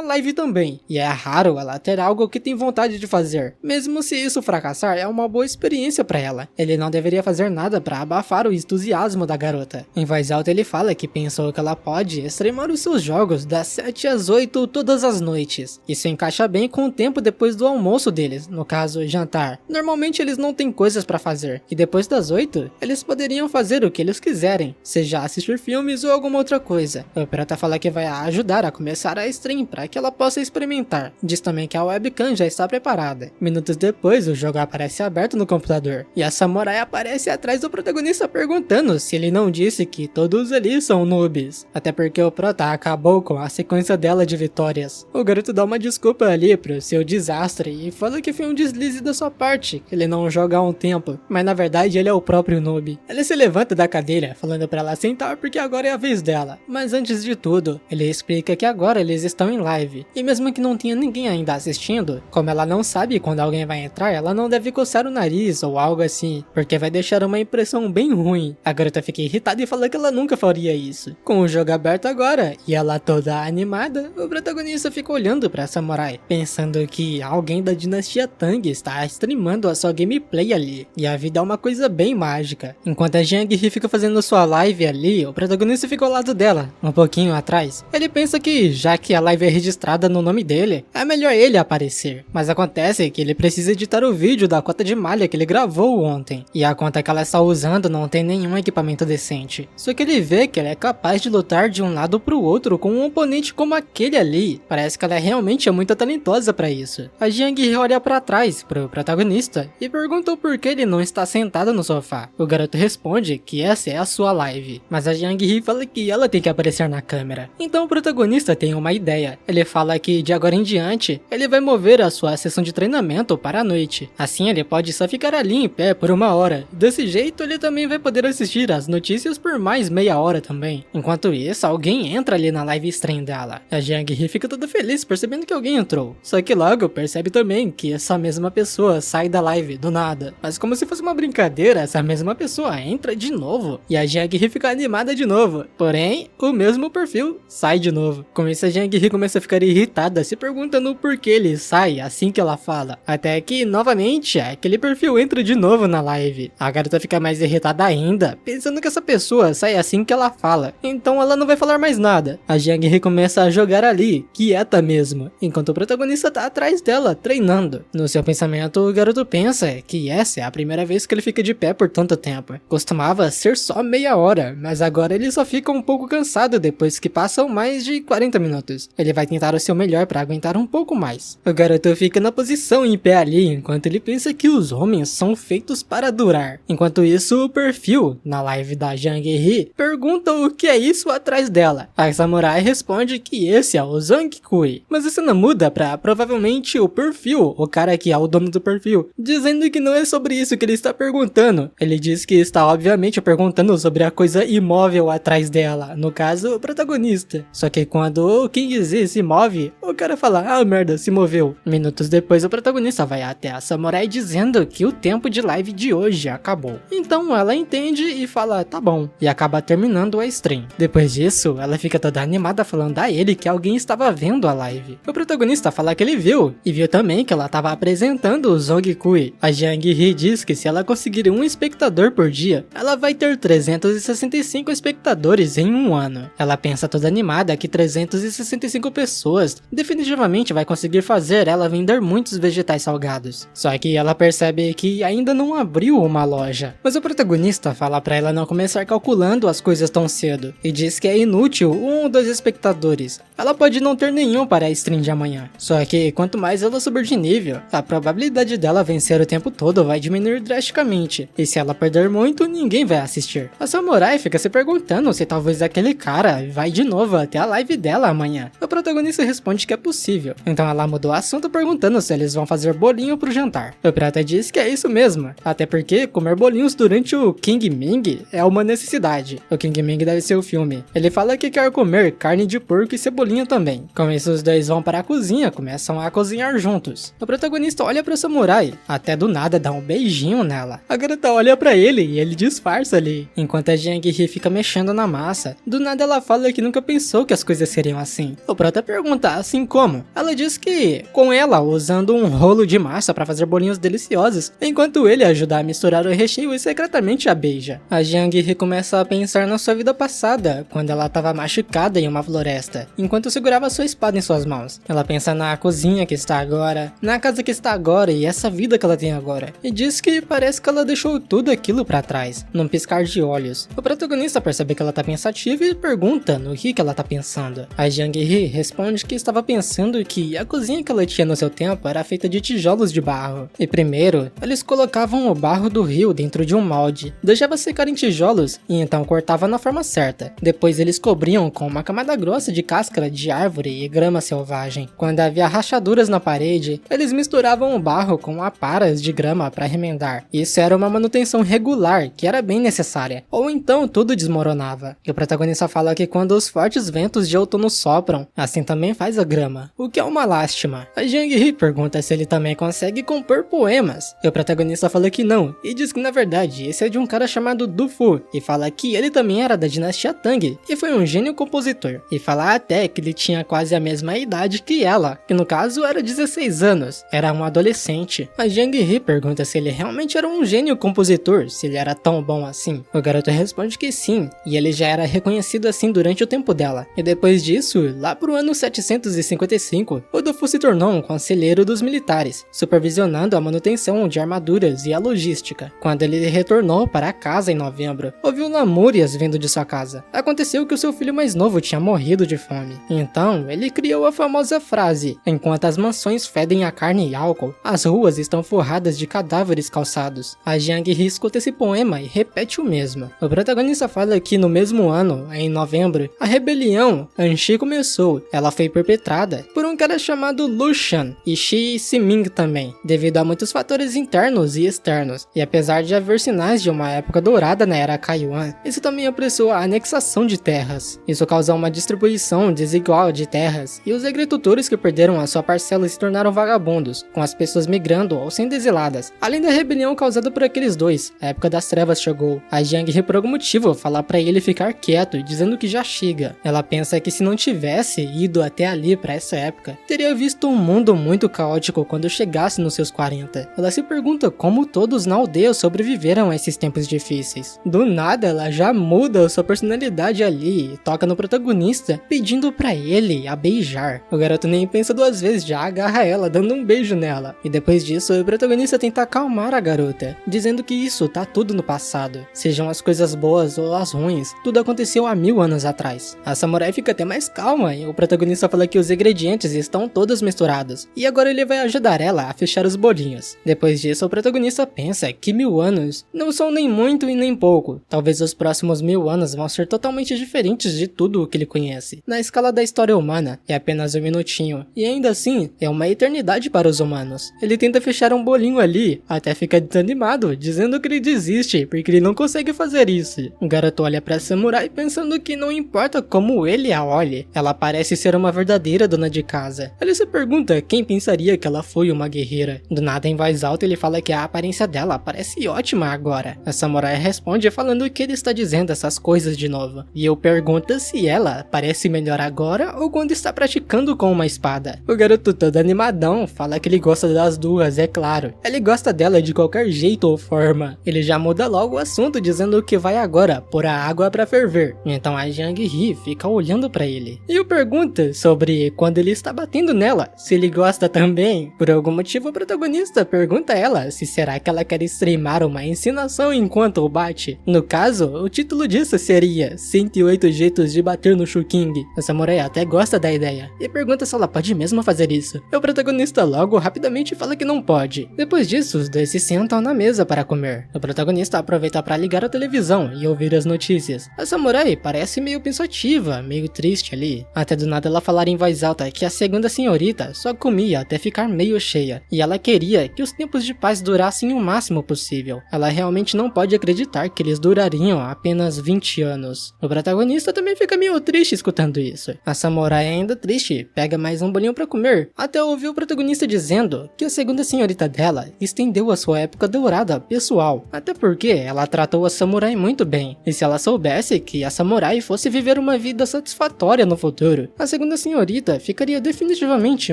live também, e é raro ela ter algo que tem vontade de fazer. Mesmo se isso fracassar, é uma boa experiência pra ela. Ele não deveria fazer nada pra abafar o entusiasmo da garota. Em voz alta ele fala que pensou que ela pode streamar os seus jogos das 7 às 8 todas as noites. Isso encaixa bem com o tempo depois do almoço deles, no caso jantar. Normalmente eles não têm coisas pra fazer, e depois das 8, eles poderiam fazer o que eles quiserem, seja assistir filmes ou alguma outra coisa. O Prata fala que vai ajudar a começar a stream para que ela possa experimentar. Diz também que a webcam já está preparada. Minutos depois, o jogo aparece aberto no computador, e a samurai aparece atrás do protagonista perguntando se ele não disse que todos ali são noobs. Até porque o Prota acabou com a sequência dela de vitórias. O garoto dá uma desculpa ali pro seu desastre e fala que foi um deslize da sua parte, que ele não joga há um tempo, mas na verdade ele é o próprio noob. Ele se levanta da cadeira, falando pra ela sentar porque agora é a vez dela. Mas antes de tudo, ele explica que agora eles estão em live, e mesmo que não tenha ninguém ainda assistindo, como ela não sabe quando alguém vai entrar, ela não deve coçar o nariz ou algo assim, porque vai deixar uma impressão bem ruim. A garota fica irritada e fala que ela nunca faria isso. Com o jogo aberto agora, e ela toda animada, o protagonista fica olhando pra samurai, pensando que alguém da dinastia Tang está streamando a sua gameplay ali, e a vida é uma coisa bem mágica. Enquanto a Jianghe fica fazendo sua live ali, o protagonista fica ao lado dela, um pouquinho atrás. Ele pensa que, já que a live é registrada no nome dele, é melhor ele aparecer. Mas acontece que ele precisa editar o vídeo da conta de malha que ele gravou ontem, e a conta que ela está usando não tem nenhum equipamento decente. Só que ele vê que ela é capaz de lutar de um lado pro outro com um oponente como aquele ali. Parece que ela realmente é muito talentosa pra isso. A Jianghe olha pra trás, pro protagonista, e pergunta por que ele não está sentado no sofá. O garoto responde que essa é a sua live, mas a Jianghe fala que ela tem que aparecer na câmera. Então o protagonista tem uma ideia. Ele fala que de agora em diante, ele vai mover a sua sessão de treinamento para a noite. Assim ele pode só ficar ali em pé por 1 hora. Desse jeito ele também vai poder assistir as notícias por mais meia hora também. Enquanto isso, alguém entra ali na live stream dela. A Jianghe fica toda feliz percebendo que alguém entrou. Só que logo percebe também que essa mesma pessoa sai da live do nada. Mas como se fosse uma brincadeira, essa mesma pessoa entra de novo. E a Jianghe fica animada de novo. Porém, o mesmo perfil sai de novo. Com isso a Jianghe começa a ficar irritada, se perguntando por que ele sai assim que ela fala. Até que, novamente, aquele perfil entra de novo na live. A garota fica mais irritada ainda, pensando que essa pessoa sai assim que ela fala. Então ela não vai falar mais nada. A Jianghe começa a jogar ali, quieta mesmo, enquanto o protagonista tá atrás dela, treinando. No seu pensamento, o garoto pensa que essa é a primeira vez que ele fica de pé por tanto tempo. Costumava ser só meia hora, mas agora ele só fica um pouco cansado depois que passam mais de 40 minutos. Ele vai tentar o seu melhor para aguentar um pouco mais. O garoto fica na posição em pé ali, enquanto ele pensa que os homens são feitos para durar. Enquanto isso, o perfil, na live da Jianghe, pergunta o que é isso atrás dela. A samurai responde que esse é o Zhang-Kui, mas isso não muda pra provavelmente o perfil, o cara que é o dono do perfil, dizendo que não é sobre isso que ele está perguntando. Ele diz que está obviamente perguntando sobre a coisa imóvel atrás dela, no caso, o protagonista. Só que quando o King Z se move, o cara fala, ah merda, se moveu. Minutos depois o protagonista vai até a samurai dizendo que o tempo de live de hoje acabou. Então ela entende e fala, tá bom, e acaba terminando a stream. Depois disso, ela fica toda animada falando a ele que alguém estava vendo a live. O protagonista fala que ele viu, e viu também que ela estava apresentando o Zhang-Kui. A Jianghe diz que se ela conseguir um espectador por dia, ela vai ter 365 espectadores em 1 ano. Ela pensa toda animada que 365 pessoas definitivamente vai conseguir fazer ela vender muitos vegetais salgados. Só que ela percebe que ainda não abriu uma loja. Mas o protagonista fala pra ela não começar calculando as coisas tão cedo, e diz que é inútil 1 ou 2 espectadores. Ela pode não ter nenhum para a stream de amanhã. Só que quanto mais ela subir de nível, a probabilidade dela vencer o tempo todo vai diminuir drasticamente. E se ela perder muito, ninguém vai assistir. A samurai fica se perguntando se talvez aquele cara vai de novo até a live dela amanhã. O protagonista responde que é possível. Então ela mudou o assunto perguntando se eles vão fazer bolinho pro jantar. O pirata diz que é isso mesmo. Até porque comer bolinhos durante o King Ming é uma necessidade. O King Ming deve ser o filme. Ele fala que quer comer carne de porco e cebolinha também. Com isso os dois vão para a cozinha, começam a cozinhar juntos. O protagonista olha para o samurai, até do nada dá um beijinho nela. A garota olha para ele e ele disfarça farsa ali. Enquanto a Jiang-hee fica mexendo na massa, do nada ela fala que nunca pensou que as coisas seriam assim. O prota pergunta, assim como? Ela diz que, com ela usando um rolo de massa para fazer bolinhos deliciosos, enquanto ele ajuda a misturar o recheio e secretamente a beija. A Jiang-hee começa a pensar na sua vida passada, quando ela estava machucada em uma floresta, enquanto segurava sua espada em suas mãos. Ela pensa na cozinha que está agora, na casa que está agora e essa vida que ela tem agora. E diz que parece que ela deixou tudo aquilo para trás, num piscar de olhos. O protagonista percebe que ela tá pensativa e pergunta no que ela tá pensando. A Jiang-hee responde que estava pensando que a cozinha que ela tinha no seu tempo era feita de tijolos de barro. E primeiro, eles colocavam o barro do rio dentro de um molde, deixava secar em tijolos e então cortava na forma certa. Depois eles cobriam com uma camada grossa de cáscara de árvore e grama selvagem. Quando havia rachaduras na parede, eles misturavam o barro com aparas de grama para remendar. Isso era uma manutenção regular, que era bem necessária. Ou então tudo desmoronava. E o protagonista fala que quando os fortes ventos de outono sopram, assim também faz a grama, o que é uma lástima. A Jiang-hee pergunta se ele também consegue compor poemas. E o protagonista fala que não, e diz que na verdade esse é de um cara chamado Du Fu, e fala que ele também era da dinastia Tang, e foi um gênio compositor. E fala até que ele tinha quase a mesma idade que ela, que no caso era 16 anos, era um adolescente. A Jiang-hee pergunta se ele realmente era um gênio compositor, se ele era tão bom assim. O garoto responde que sim, e ele já era reconhecido assim durante o tempo dela. E depois disso, lá pro ano 755, o Du Fu se tornou um conselheiro dos militares, supervisionando a manutenção de armaduras e a logística. Quando ele retornou para casa em novembro, ouviu lamúrias vindo de sua casa. Aconteceu que o seu filho mais novo tinha morrido de fome. Então, ele criou a famosa frase: enquanto as mansões fedem a carne e álcool, as ruas estão forradas de cadáveres calçados. A Jiang-hee escuta esse poema e repete o mesmo. O protagonista fala que no mesmo ano, em novembro, a rebelião Anxi começou. Ela foi perpetrada por um cara chamado Lu Shan e Shi Siming também, devido a muitos fatores internos e externos. E apesar de haver sinais de uma época dourada na era Kaiyuan, isso também apressou a anexação de terras. Isso causou uma distribuição desigual de terras, e os agricultores que perderam a sua parcela se tornaram vagabundos, com as pessoas migrando ou sendo exiladas. Além da rebelião causada por aqueles dois, a época das trevas chegou. A Jiang-hee por algum motivo fala pra ele ficar quieto, dizendo que já chega. Ela pensa que se não tivesse ido até ali pra essa época, teria visto um mundo muito caótico quando chegasse nos seus 40. Ela se pergunta como todos na aldeia sobreviveram a esses tempos difíceis. Do nada, ela já muda sua personalidade ali e toca no protagonista, pedindo pra ele a beijar. O garoto nem pensa duas vezes, já agarra ela, dando um beijo nela. E depois disso, o protagonista tenta acalmar a garota, dizendo que isso tá tudo no passado. Sejam as coisas boas ou as ruins, tudo aconteceu há 1000 anos atrás. A samurai fica até mais calma e o protagonista fala que os ingredientes estão todos misturados, e agora ele vai ajudar ela a fechar os bolinhos. Depois disso, o protagonista pensa que 1000 anos não são nem muito e nem pouco. Talvez os próximos 1000 anos vão ser totalmente diferentes de tudo o que ele conhece. Na escala da história humana, é apenas um minutinho, e ainda assim, é uma eternidade para os humanos. Ele tenta fechar um bolinho ali, até fica desanimado, dizendo que ele desiste, porque ele não consegue fazer isso. O garoto olha pra samurai pensando que não importa como ele a olhe, ela parece ser uma verdadeira dona de casa. Ele se pergunta quem pensaria que ela foi uma guerreira. Do nada, em voz alta, ele fala que a aparência dela parece ótima agora. A samurai responde falando que ele está dizendo essas coisas de novo. E eu pergunto se ela parece melhor agora ou quando está praticando com uma espada. O garoto todo animadão fala que ele gosta das duas, é claro. Ele gosta dela de qualquer jeito ou forma. Ele já muda logo o assunto dizendo que vai agora pôr a água pra ferver. Então a Jiang-hee fica olhando pra ele. E eu pergunto sobre quando ele está batendo nela, se ele gosta também. Por algum motivo o protagonista pergunta a ela se será que ela quer streamar uma ensinação enquanto o bate. No caso, o título disso seria 108 jeitos de bater no Shuking. A samurai até gosta da ideia e pergunta se ela pode mesmo fazer isso. E o protagonista logo rapidamente fala que não pode. Depois disso, os dois se sentam na mesa para comer. O protagonista aproveita para ligar a televisão e ouvir as notícias. A samurai parece meio pensativa, meio triste ali. Até do nada ela falar em voz alta que a segunda senhorita só comia até ficar meio cheia. E ela queria que os tempos de paz durassem o máximo possível. Ela realmente não pode acreditar que eles durariam apenas 20 anos. O protagonista também fica meio triste escutando isso. A samurai ainda triste, pega mais um bolinho para comer, até ouvir o protagonista dizendo que a segunda senhorita dela estendeu a sua época dourada pessoal. Até porque ela ela tratou a samurai muito bem, e se ela soubesse que a samurai fosse viver uma vida satisfatória no futuro, a segunda senhorita ficaria definitivamente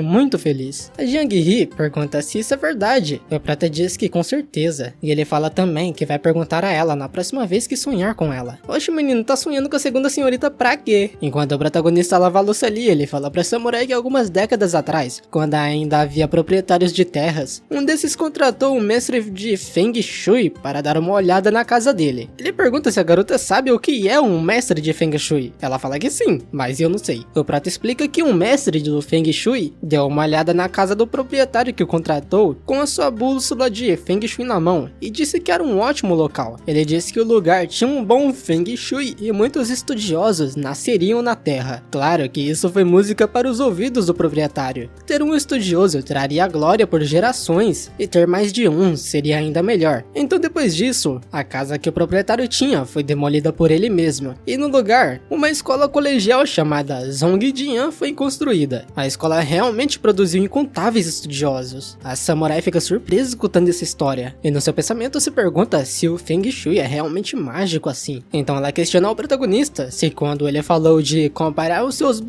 muito feliz. A Jiang-hee pergunta se isso é verdade, e o prata diz que com certeza, e ele fala também que vai perguntar a ela na próxima vez que sonhar com ela. Oxe, menino, tá sonhando com a segunda senhorita pra quê? Enquanto o protagonista lava a louça ali, ele fala pra samurai que algumas décadas atrás, quando ainda havia proprietários de terras, um desses contratou um mestre de Feng Shui para dar uma olhada na casa dele. Ele pergunta se a garota sabe o que é um mestre de Feng Shui. Ela fala que sim, mas eu não sei. O prata explica que um mestre do Feng Shui deu uma olhada na casa do proprietário que o contratou com a sua bússola de Feng Shui na mão e disse que era um ótimo local. Ele disse que o lugar tinha um bom Feng Shui e muitos estudiosos nasceriam na terra. Claro que isso foi música para os ouvidos do proprietário. Ter um estudioso traria glória por gerações e ter mais de um seria ainda melhor. Então depois disso, a casa que o proprietário tinha foi demolida por ele mesmo e no lugar, uma escola colegial chamada Zhongjian foi construída. A escola realmente produziu incontáveis estudiosos. A samurai fica surpresa escutando essa história e no seu pensamento se pergunta se o Feng Shui é realmente mágico assim. Então ela questiona o protagonista se quando ele falou de comparar os seus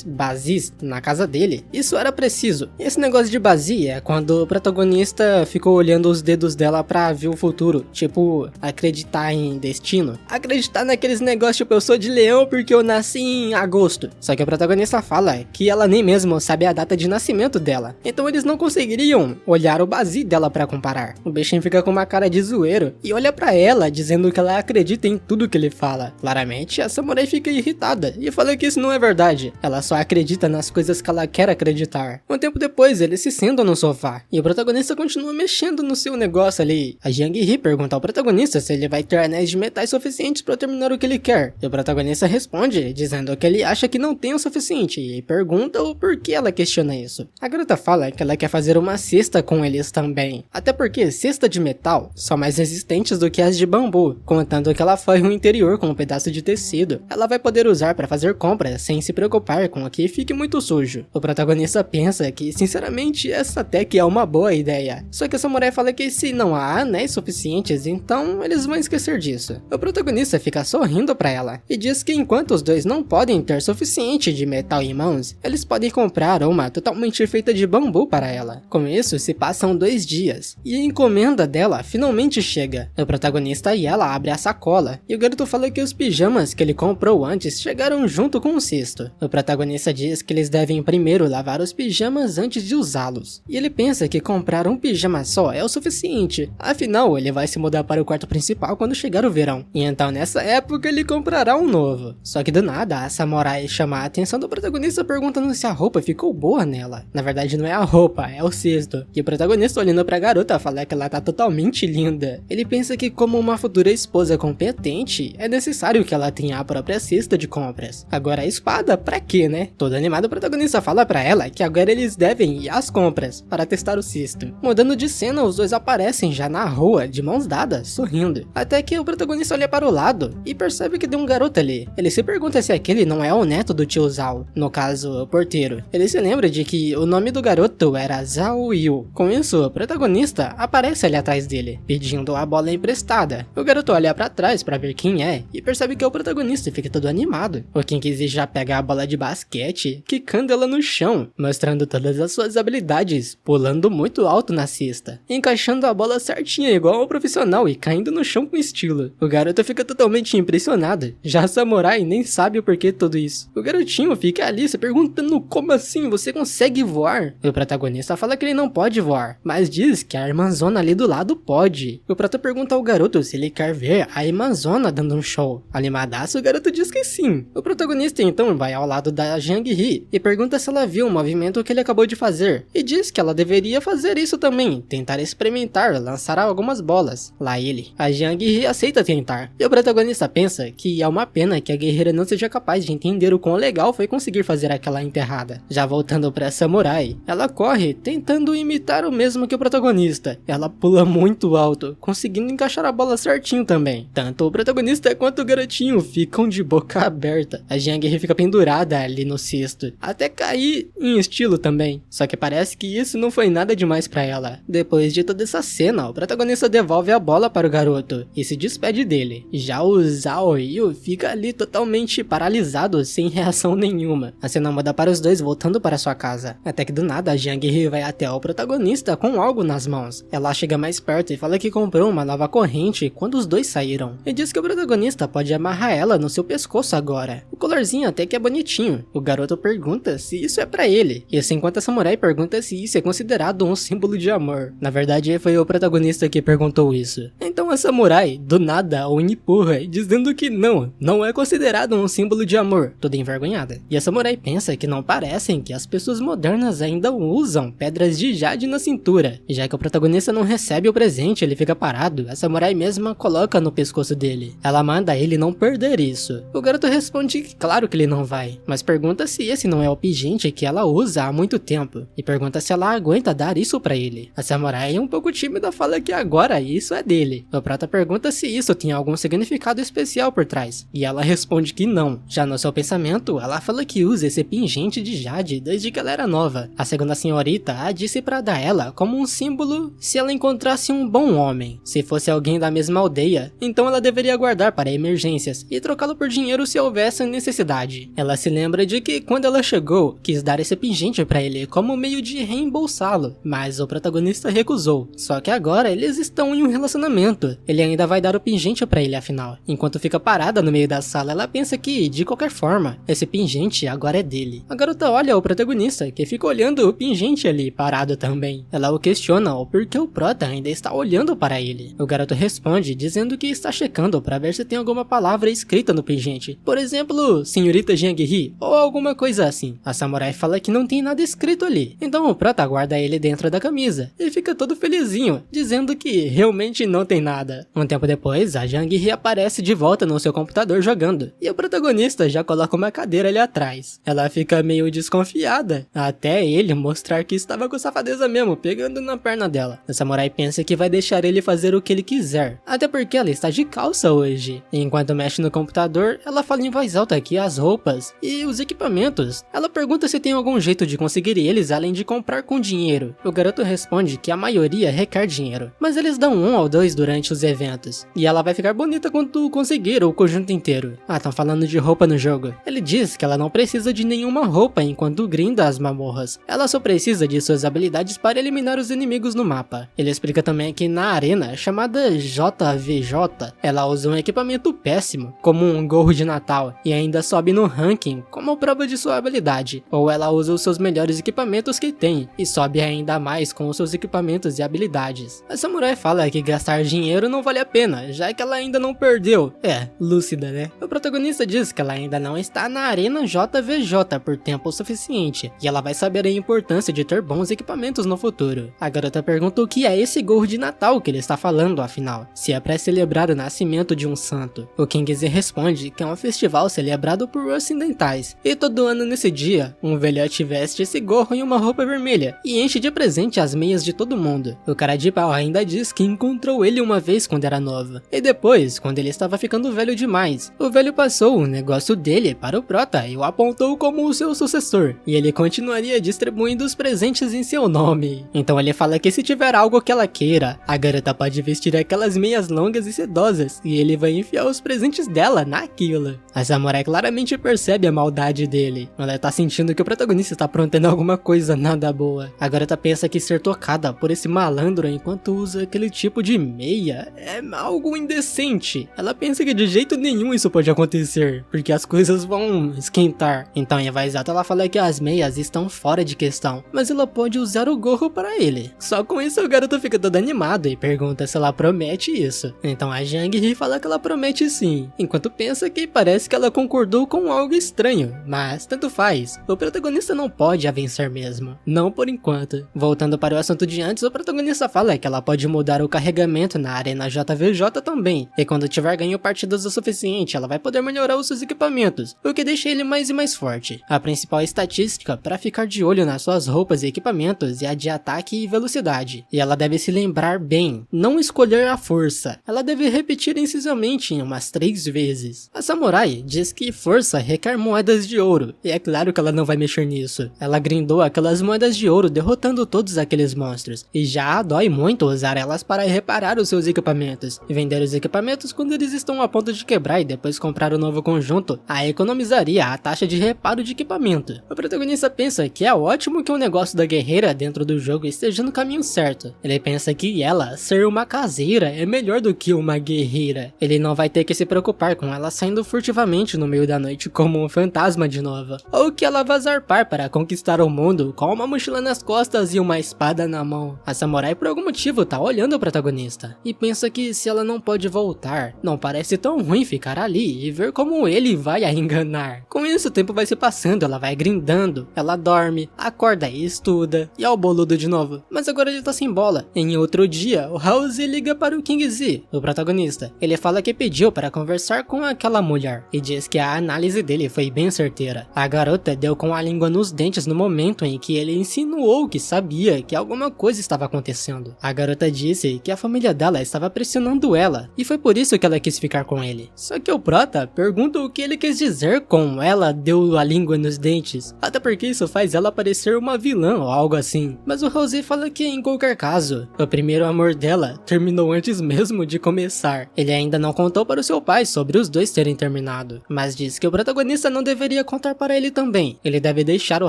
bazis na casa dele, isso era preciso. Esse negócio de bazi é quando o protagonista ficou olhando os dedos dela pra ver o futuro, tipo, acreditar em destino. Acreditar naqueles negócios tipo, eu sou de leão porque eu nasci em agosto. Só que o protagonista fala que ela nem mesmo sabe a data de nascimento dela. Então eles não conseguiriam olhar o bazi dela pra comparar. O bichinho fica com uma cara de zoeiro e olha pra ela dizendo que ela acredita em tudo que ele fala. Claramente a samurai fica irritada e fala que isso não é verdade. Ela só acredita nas coisas que ela quer acreditar. Um tempo depois eles se sentam no sofá e o protagonista continua mexendo no seu negócio ali. A Jiang-hee pergunta ao protagonista se ele vai ter anéis de metais suficientes para terminar o que ele quer. E o protagonista responde dizendo que ele acha que não tem o suficiente e pergunta o porquê ela questiona isso. A garota fala que ela quer fazer uma cesta com eles também, até porque cesta de metal são mais resistentes do que as de bambu, contando que ela forre o interior com um pedaço de tecido. Ela vai poder usar para fazer compras sem se preocupar com que fique muito sujo. O protagonista pensa que sinceramente essa até que é uma boa ideia, só que a samurai fala que se não há anéis suficientes, então eles vão esquecer disso. O protagonista fica sorrindo pra ela e diz que enquanto os dois não podem ter suficiente de metal em mãos, eles podem comprar uma totalmente feita de bambu para ela. Com isso se passam 2 dias e a encomenda dela finalmente chega. O protagonista e ela abrem a sacola e o garoto fala que os pijamas que ele comprou antes chegaram junto com o cesto. O protagonista diz que eles devem primeiro lavar os pijamas antes de usá-los e ele pensa que comprar um pijama só é o suficiente, afinal ele vai se mudar para o quarto principal quando chegar o verão, e então nessa época ele comprará um novo. Só que do nada a samurai chama a atenção do protagonista perguntando se a roupa ficou boa nela. Na verdade não é a roupa, é o cesto, e o protagonista olhando pra garota fala que ela tá totalmente linda. Ele pensa que como uma futura esposa competente, é necessário que ela tenha a própria cesta de compras. Agora a espada, pra quê, né? Todo animado o protagonista fala pra ela que agora eles devem ir às compras para testar o cesto. Mudando de cena, os dois aparecem já na rua, de mãos dadas, sorrindo. Até que o protagonista olha para o lado e percebe que tem um garoto ali. Ele se pergunta se aquele não é o neto do tio Zhao, no caso, o porteiro. Ele se lembra de que o nome do garoto era Zhao Yu. Com isso, o protagonista aparece ali atrás dele, pedindo a bola emprestada. O garoto olha para trás para ver quem é e percebe que é o protagonista e fica todo animado. O Kinkizi já pega a bola de basquete, quicando ela no chão, mostrando todas as suas habilidades, pulando muito alto na cesta, encaixando a bola certinha igual ao profissional e caindo no chão com estilo. O garoto fica totalmente impressionado, já a samurai nem sabe o porquê de tudo isso. O garotinho fica ali se perguntando como assim você consegue voar? E o protagonista fala que ele não pode voar, mas diz que a irmãzona ali do lado pode. O prata pergunta ao garoto se ele quer ver a irmãzona dando um show. Animadaço, o garoto diz que sim. O protagonista então vai ao lado da Jiang-hee e pergunta se ela viu o movimento que ele acabou de fazer, e diz que ela deveria fazer isso também, tentar experimentar, lançar algumas bolas. Lá ele, a Jiang-hee aceita tentar, e o protagonista pensa que é uma pena que a guerreira não seja capaz de entender o quão legal foi conseguir fazer aquela enterrada. Já voltando pra samurai, ela corre tentando imitar o mesmo que o protagonista. Ela pula muito alto, conseguindo encaixar a bola certinho também. Tanto o protagonista quanto o garotinho ficam de boca aberta. A Jiang-hee fica pendurada ali no cesto, até cair em estilo também. Só que parece que isso não foi nada demais pra ela. Depois de toda essa cena, o protagonista devolve a bola para o garoto e se despede dele. Já o Zhao Yu fica ali totalmente paralisado, sem reação nenhuma. A cena muda para os dois voltando para sua casa, até que do nada a Jiang He vai até o protagonista com algo nas mãos. Ela chega mais perto e fala que comprou uma nova corrente quando os dois saíram, e diz que o protagonista pode amarrar ela no seu pescoço agora. O colarzinho até que é bonitinho. O garoto pergunta se isso é pra ele, e assim enquanto a samurai pergunta se isso é considerado um símbolo de amor. Na verdade foi o protagonista que perguntou isso. Então a samurai, do nada, o empurra, dizendo que não é considerado um símbolo de amor, toda envergonhada. E a samurai pensa que não parecem que as pessoas modernas ainda usam pedras de jade na cintura. E já que o protagonista não recebe o presente, ele fica parado, a samurai mesma coloca no pescoço dele. Ela manda ele não perder isso. O garoto responde que claro que ele não vai, mas pergunta se esse não é o pingente que ela usa há muito tempo, e pergunta se ela aguenta dar isso pra ele. A samurai, um pouco tímida, fala que agora isso é dele. O prota pergunta se isso tinha algum significado especial por trás, e ela responde que não. Já no seu pensamento, ela fala que usa esse pingente de jade desde que ela era nova. A segunda senhorita a disse pra dar ela como um símbolo se ela encontrasse um bom homem. Se fosse alguém da mesma aldeia, então ela deveria guardar para emergências e trocá-lo por dinheiro se houvesse necessidade. Ela se lembra de que quando ela chegou, quis dar esse pingente pra ele como meio de reembolsá-lo, mas o protagonista recusou. Só que agora eles estão em um relacionamento. Ele ainda vai dar o pingente pra ele afinal. Enquanto fica parada no meio da sala, ela pensa que, de qualquer forma, esse pingente agora é dele. A garota olha o protagonista, que fica olhando o pingente ali, parado também. Ela o questiona o porquê o prota ainda está olhando para ele. O garoto responde dizendo que está checando para ver se tem alguma palavra escrita no pingente. Por exemplo, senhorita Jiang He, ou alguma coisa assim. A samurai fala que não tem nada escrito ali. Então o prota guarda ele dentro da camisa e fica todo felizinho, dizendo que realmente não tem nada. Um tempo depois, a Jiang He aparece de volta no seu computador jogando, e o protagonista já coloca uma cadeira ali atrás. Ela fica meio desconfiada, até ele mostrar que estava com safadeza mesmo, pegando na perna dela. A samurai pensa que vai deixar ele fazer o que ele quiser, até porque ela está de calça hoje. E enquanto mexe no computador, ela fala em voz alta que as roupas e os equipamentos. Ela pergunta se tem algum jeito de conseguir eles além de comprar com dinheiro. O garoto responde que a maioria requer dinheiro, mas eles dão 1 ou 2 durante os eventos, e ela vai ficar bonita quando conseguir o conjunto inteiro. Estão falando de roupa no jogo. Ele diz que ela não precisa de nenhuma roupa enquanto grinda as mamorras. Ela só precisa de suas habilidades para eliminar os inimigos no mapa. Ele explica também que na arena, chamada JVJ, ela usa um equipamento péssimo, como um gorro de Natal, e ainda sobe no ranking como prova de sua habilidade. Ou ela usa os seus melhores equipamentos que tem, e sobe ainda mais com os seus equipamentos e habilidades. A samurai fala que gastar dinheiro não vale a pena, já que ela ainda não perdeu. Lúcida, né? O protagonista diz que ela ainda não está na arena JVJ por tempo suficiente, e ela vai saber a importância de ter bons equipamentos no futuro. A garota pergunta o que é esse gorro de Natal que ele está falando afinal, se é para celebrar o nascimento de um santo. O Kingsley responde que é um festival celebrado por ocidentais, e todo ano nesse dia, um velhote veste esse gorro em uma roupa vermelha, e enche de presente as meias de todo mundo. O cara de pau ainda diz que encontrou ele uma vez quando era novo, e depois, quando ele estava ficando velho demais, o velho passou o negócio dele para o prota e o apontou como o seu sucessor, e ele continuaria distribuindo os presentes em seu nome. Então ele fala que se tiver algo que ela queira, a garota pode vestir aquelas meias longas e sedosas, e ele vai enfiar os presentes dela naquilo. A samurai claramente percebe a maldade dele. Ela tá sentindo que o protagonista está aprontando alguma coisa nada boa. A garota pensa que ser tocada por esse malandro enquanto usa aquele tipo de meia é algo indecente. Ela pensa que de jeito nenhum isso pode acontecer, porque as coisas vão esquentar. Então em voz alta ela fala que as meias estão fora de questão, mas ela pode usar o gorro para ele. Só com isso o garoto fica todo animado e pergunta se ela promete isso. Então a Jiang He fala que ela promete sim, enquanto pensa que parece que ela concordou com algo estranho, mas tanto faz, o protagonista não pode a vencer mesmo, não por enquanto. Voltando para o assunto de antes, o protagonista fala que ela pode mudar o carregamento na arena JVJ também, e quando tiver ganho partidas o suficiente, ela vai poder melhorar os seus equipamentos, o que deixa ele mais e mais forte. A principal estatística para ficar de olho nas suas roupas e equipamentos é a de ataque e velocidade, e ela deve se lembrar bem, não escolher a força, ela deve repetir incisivamente umas 3 vezes. A samurai diz que força requer moedas de ouro, e é claro que ela não vai mexer nisso. Ela grindou aquelas moedas de ouro derrotando todos aqueles monstros, e já dói muito usar elas para reparar os seus os equipamentos, e vender os equipamentos quando eles estão a ponto de quebrar e depois comprar um novo conjunto, aí economizaria a taxa de reparo de equipamento. O protagonista pensa que é ótimo que o negócio da guerreira dentro do jogo esteja no caminho certo. Ele pensa que ela, ser uma caseira, é melhor do que uma guerreira. Ele não vai ter que se preocupar com ela saindo furtivamente no meio da noite como um fantasma de novo, ou que ela vá zarpar para conquistar o mundo com uma mochila nas costas e uma espada na mão. A samurai por algum motivo tá olhando o protagonista e pensa que se ela não pode voltar, não parece tão ruim ficar ali e ver como ele vai a enganar. Com isso o tempo vai se passando, ela vai grindando, ela dorme, acorda e estuda, e ao boludo de novo, mas agora ele tá sem bola. Em outro dia, o House liga para o King Z, o protagonista. Ele fala que pediu para conversar com aquela mulher e diz que a análise dele foi bem certeira. A garota deu com a língua nos dentes no momento em que ele insinuou que sabia que alguma coisa estava acontecendo. A garota disse que a família dela estava pressionando ela e foi por isso que ela quis ficar com ele. Só que o prota pergunta o que ele quis dizer com ela deu a língua nos dentes, até porque isso faz ela parecer uma vilã ou algo assim. Mas o House fala que em qualquer caso, o primeiro amor dela terminou antes mesmo de começar. Ele ainda não contou para o seu pai sobre os dois terem terminado, mas diz que o protagonista não deveria contar para ele também. Ele deve deixar o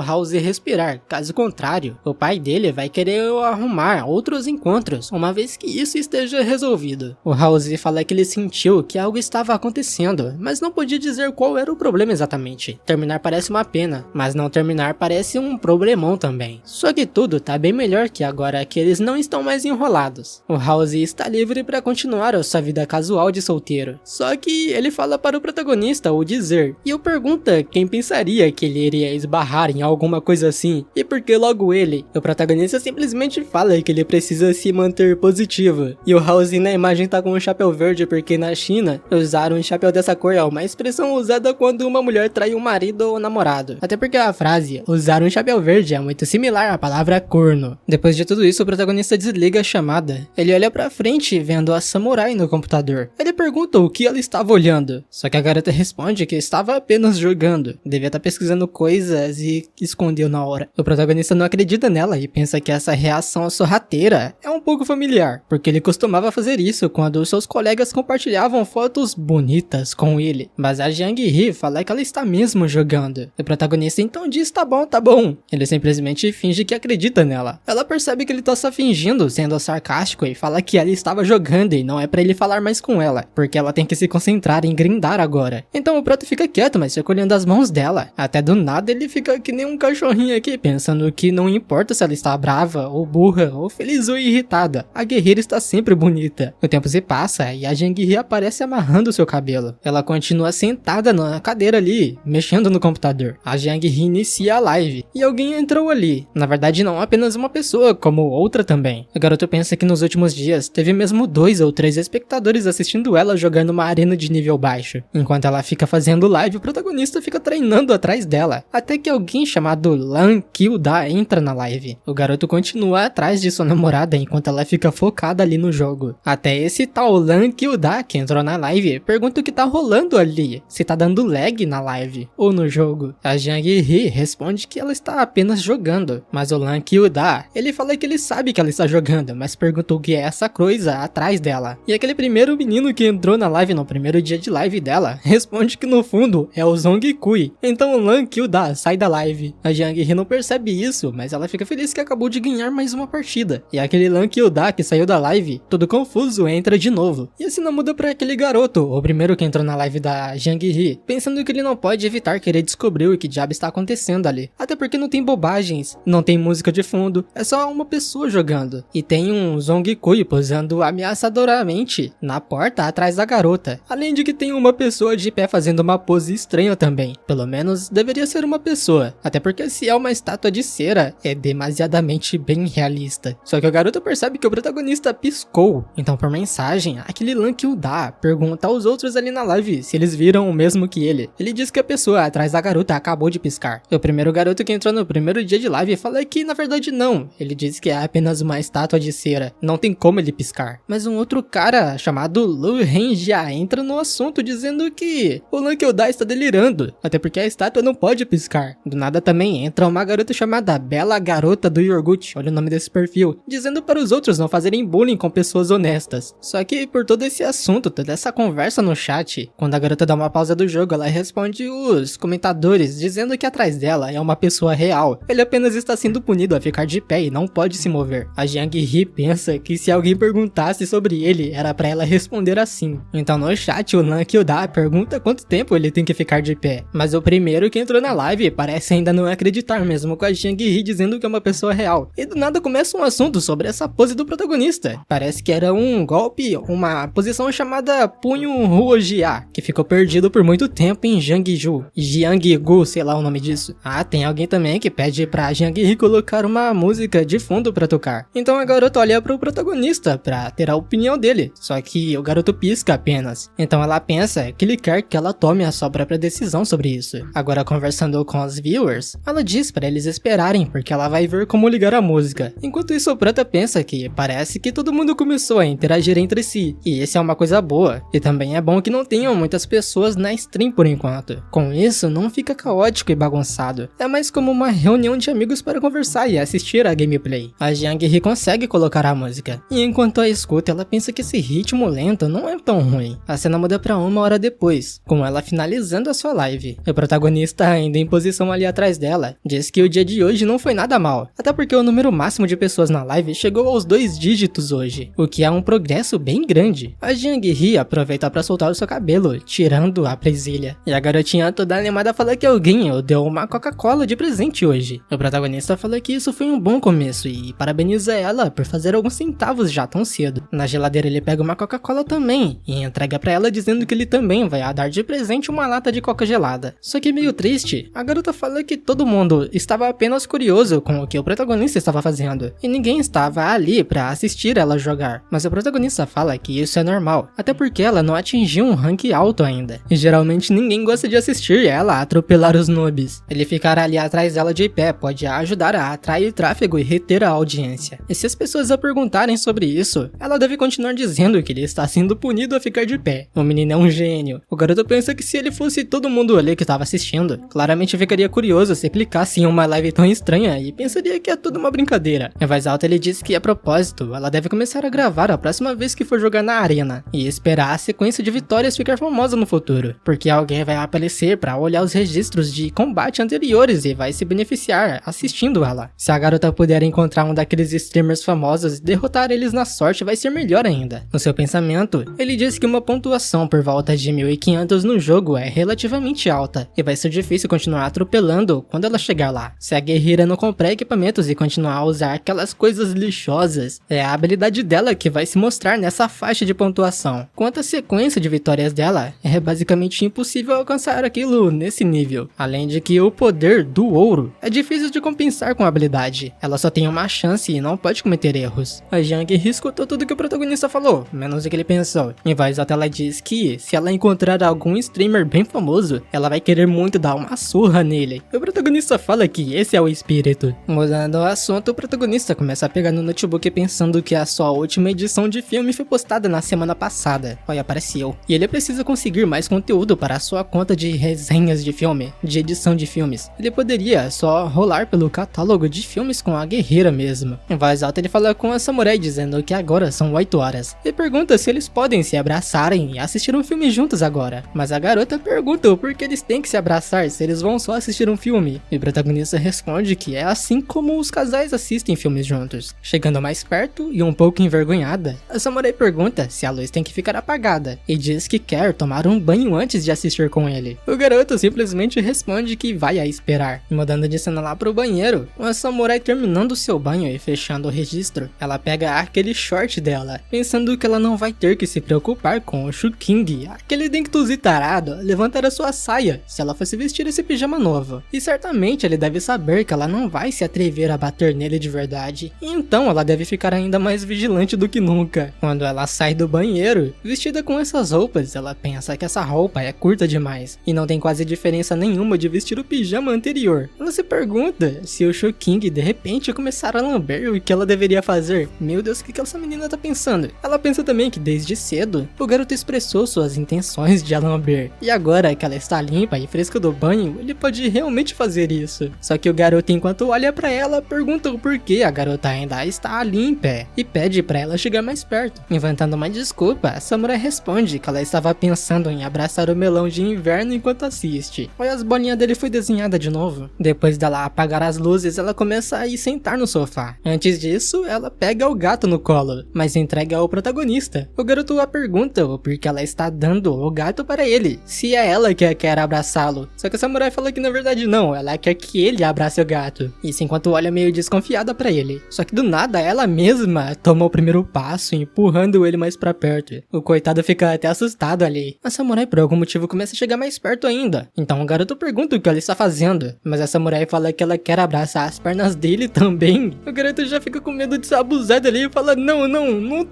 House respirar, caso contrário, o pai dele vai querer arrumar outros encontros, uma vez que isso esteja resolvido. O House fala que ele sentiu que algo estava acontecendo, mas não podia dizer qual era o problema exatamente. Terminar parece uma pena, mas não terminar parece um problemão também. Só que tudo tá bem melhor que agora que eles não estão mais enrolados. O House está livre para continuar a sua vida casual de solteiro. Só que ele fala para o protagonista o dizer, e eu pergunta quem pensaria que ele iria esbarrar em alguma coisa assim, e por que logo ele? O protagonista simplesmente fala que ele precisa se manter positivo, e o House na imagem tá com um chapéu verde porque na China, usar um chapéu dessa cor é uma expressão usada quando uma mulher trai um marido ou namorado, até porque a frase, usar um chapéu verde é muito similar à palavra corno. Depois de tudo isso, o protagonista desliga a chamada. Ele olha pra frente vendo a samurai no computador. Ele pergunta o que ela estava olhando, só que a garota responde que estava apenas jogando, devia estar pesquisando coisas e escondeu na hora. O protagonista não acredita nela e pensa que essa reação sorrateira é um pouco familiar, porque ele costumava fazer isso quando seus colegas compartilhavam fotos bonitas com ele, mas a Jiang Hee fala que ela está mesmo jogando. O protagonista então diz tá bom. Ele simplesmente finge que acredita nela. Ela percebe que ele tá só fingindo, sendo sarcástico, e fala que ela estava jogando e não é pra ele falar mais com ela, porque ela tem que se concentrar em grindar agora. Então o prota fica quieto, mas fica olhando as mãos dela. Até do nada ele fica que nem um cachorrinho aqui, pensando que não importa se ela está brava, ou burra, ou feliz ou irritada. A guerreira está sempre bonita. O tempo se passa e a Jiang Hee aparece amarrando seu cabelo. Ela continua sentada na cadeira ali, mexendo no computador. A Jiang Hee inicia a live e alguém entrou ali. Na verdade não apenas uma pessoa, como outra também. O garoto pensa que nos últimos dias teve mesmo 2 ou 3 espectadores assistindo ela jogando uma arena de nível baixo. Enquanto ela fica fazendo live, o protagonista fica treinando atrás dela, até que alguém chamado Lan Kyuda entra na live. O garoto continua atrás de sua namorada enquanto ela fica focada ali no jogo. Até esse tal Lan Kyuda que entrou na live pergunta o que tá rolando ali, se tá dando lag na live ou no jogo. A Jiang Hee responde que ela está apenas jogando, mas o Lan Kyuda, ele fala que ele sabe que ela está jogando, mas pergunta o que é essa coisa atrás dela. E aquele primeiro menino que entrou na live no primeiro dia de live dela, responde que no fundo é o Zong Kui. Então o Lan Kyuda sai da live. A Jiang Hee não percebe isso, mas ela fica feliz que acabou de ganhar mais uma partida. E aquele Lan Kyuda que saiu da live, todo confuso, entra de novo. E assim não muda pra aquele garoto, o primeiro que entrou na live da Jiang Hee, pensando que ele não pode evitar querer descobrir o que diabo está acontecendo ali. Até porque não tem bobagens, não tem música de fundo, é só uma pessoa jogando. E tem um Zong Kui posando ameaçadoramente na porta atrás da garota. Além de que tem uma pessoa de pé fazendo uma pose estranha também. Pelo menos deveria ser uma pessoa. Até porque se é uma estátua de cera, é demasiadamente bem realista. Só que o garoto percebe que o protagonista piscou. Então por mensagem, aquele Lan Kyuda pergunta aos outros ali na live se eles viram o mesmo que ele. Ele diz que a pessoa atrás da garota acabou de piscar. O primeiro garoto que entrou no primeiro dia de live fala que na verdade não. Ele diz que é apenas uma estátua de cera. Não tem como ele piscar. Mas um outro cara chamado Lu Renjia entra no assunto dizendo que o Lan Kyuda está delirando. Até porque a estátua não pode piscar. Do nada também entra uma garota chamada Bela Garota do Iogurte, olha o nome desse perfil, dizendo para os outros não fazerem bullying com pessoas honestas. Só que por todo esse assunto, toda essa conversa no chat, quando a garota dá uma pausa do jogo, ela responde os comentadores dizendo que atrás dela é uma pessoa real. Ele apenas está sendo punido a ficar de pé e não pode se mover. A Jiang Hee pensa que se alguém perguntasse sobre ele, era pra ela responder assim. Então no chat o Lan Kyuda pergunta quanto tempo ele tem que ficar de pé. Mas o primeiro que entrou na live parece ainda não acreditar mesmo, com a Jiang Hee dizendo que é uma pessoa real. E do nada começa um assunto sobre essa pose do protagonista. Parece que era um golpe, uma posição chamada Punho Huojia, que ficou perdido por muito tempo em Jianggu, sei lá o nome disso. Ah, tem alguém também que pede pra Jiang Hee colocar uma música de fundo pra tocar. Então a garota olha pro protagonista pra ter a opinião dele, só que o garoto pisca apenas. Então ela pensa que ele quer que ela tome a sua própria decisão sobre isso. Agora, conversando com os viewers, ela diz pra eles esperarem, porque ela vai ver como ligar a música. Enquanto isso, o Prata pensa que parece que todo mundo começou a interagir entre si, e isso é uma coisa boa. E também é bom que não tenham muitas pessoas na stream por enquanto. Com isso, não fica caótico e bagunçado. É mais como uma reunião de amigos para conversar e assistir a gameplay. A Jiang Hee consegue colocar a música, e enquanto a escuta, ela pensa que esse ritmo lento não é tão ruim. A cena muda pra uma hora depois, com ela finalizando a sua live. O protagonista, ainda em posição ali atrás dela, diz que o dia de hoje não foi nada mal, até porque o número máximo de pessoas na live chegou aos 2 dígitos hoje, o que é um progresso bem grande. A Jiang Hee aproveita pra soltar o seu cabelo, tirando a presilha, e a garotinha toda animada fala que alguém deu uma Coca-Cola de presente hoje. O protagonista fala que isso foi um bom começo e parabeniza ela por fazer alguns centavos já tão cedo. Na geladeira ele pega uma Coca-Cola também e entrega pra ela dizendo que ele também vai dar de presente uma lata de coca gelada. Só que meio triste, a garota fala que todo mundo estava apenas curioso com o que o protagonista estava fazendo e ninguém estava ali pra assistir ela jogar. Mas o protagonista fala que isso é normal, até porque ela não atingiu um rank alto ainda. E geralmente ninguém gosta de assistir ela atropelar os noobs. Ele ficar ali atrás dela de pé pode ajudar a atrair tráfego e reter a audiência. E se as pessoas a perguntarem sobre isso, ela deve continuar dizendo que ele está sendo punido a ficar de pé. O menino é um gênio. O garoto pensa que se ele fosse todo mundo ali que estava assistindo, claramente ficaria curioso se clicasse em uma live tão estranha e pensaria que é tudo uma brincadeira. Em voz alta ele diz que a propósito, ela deve começar a gravar a próxima vez que for jogar na arena e esperar a sequência de vitórias ficar famosa no futuro, porque alguém vai aparecer para olhar os registros de combate anteriores e vai se beneficiar assistindo ela. Se a garota puder encontrar um daqueles streamers famosos e derrotar eles na sorte, vai ser melhor ainda. No seu pensamento, ele diz que uma pontuação por volta de 1500 no jogo é relativamente alta e vai ser difícil continuar atropelando quando ela chegar lá. Se a guerreira não comprar equipamentos e continuar a usar aquelas coisas lixosas, é a habilidade dela que vai se mostrar nessa faixa de pontuação. Quanto à sequência de vitórias dela, é basicamente impossível alcançar aquilo nesse nível. Além de que o poder do ouro é difícil de compensar com a habilidade. Ela só tem uma chance e não pode cometer erros. A Jiang Hee escutou tudo que o protagonista falou, menos o que ele pensou. Em voz alta ela diz que se ela encontrar algum streamer bem famoso, ela vai querer muito dar uma surra nele. O protagonista fala que esse é o espírito. Mudando o assunto, o protagonista começa a pegar no notebook pensando que a sua última edição de filme foi postada na semana passada. Olha, apareceu. E ele precisa conseguir mais conteúdo para a sua conta de resenhas de filme, de edição de filmes. Ele poderia só rolar pelo catálogo de filmes com a guerreira mesmo. Em voz alta ele fala com a samurai dizendo que agora são 8 horas. E pergunta se eles podem se abraçarem e assistir um filme juntos agora. Mas a garota pergunta o porquê eles têm que se abraçar se eles vão só assistir um filme. E o protagonista responde que é assim como os casais assistem filmes juntos. Chegando mais perto e um pouco envergonhada, a samurai pergunta se a luz tem que ficar apagada e diz que quer tomar um banho antes de assistir com ele. O garoto simplesmente responde que vai a esperar. E mudando de cena lá pro banheiro, uma samurai terminando seu banho e fechando o registro, ela pega aquele short dela, pensando que ela não vai ter que se preocupar com o Shuking, aquele dentuzi tarado, levantar a sua saia se ela fosse vestir esse pijama novo. E certamente ele deve saber que ela não vai se atrever a bater nele de verdade, e então ela deve ficar ainda mais vigilante do que nunca. Quando ela sai do banheiro, vestida com essas roupas, ela pensa que essa roupa é curta demais, e não tem quase diferença nenhuma de vestir o pijama anterior. Ela se pergunta se o Shuking de repente começar a lamber o que ela deveria fazer. Meu Deus, o que essa menina tá pensando? Ela pensa também que desde cedo, o garoto expressou suas intenções de a lamber, e agora que ela está limpa e fresca do banho, ele pode realmente fazer isso. Só que o garoto, enquanto olha pra ela, pergunta o porquê a garota ainda está tá ali em pé e pede pra ela chegar mais perto. Inventando uma desculpa, a samurai responde que ela estava pensando em abraçar o melão de inverno enquanto assiste. Olha, as bolinhas dele foi desenhada de novo. Depois dela apagar as luzes, ela começa a ir sentar no sofá. Antes disso, ela pega o gato no colo, mas entrega ao protagonista. O garoto a pergunta o porquê ela está dando o gato para ele, se é ela que quer abraçá-lo. Só que a samurai fala que na verdade não, ela quer que ele abrace o gato. Isso enquanto olha meio desconfiada pra ele. Só que do nada ela mesma toma o primeiro passo, empurrando ele mais pra perto. O coitado fica até assustado ali. A samurai por algum motivo começa a chegar mais perto ainda. Então o garoto pergunta o que ela está fazendo, mas a samurai fala que ela quer abraçar as pernas dele também. O garoto já fica com medo de ser abusado ali e fala, não,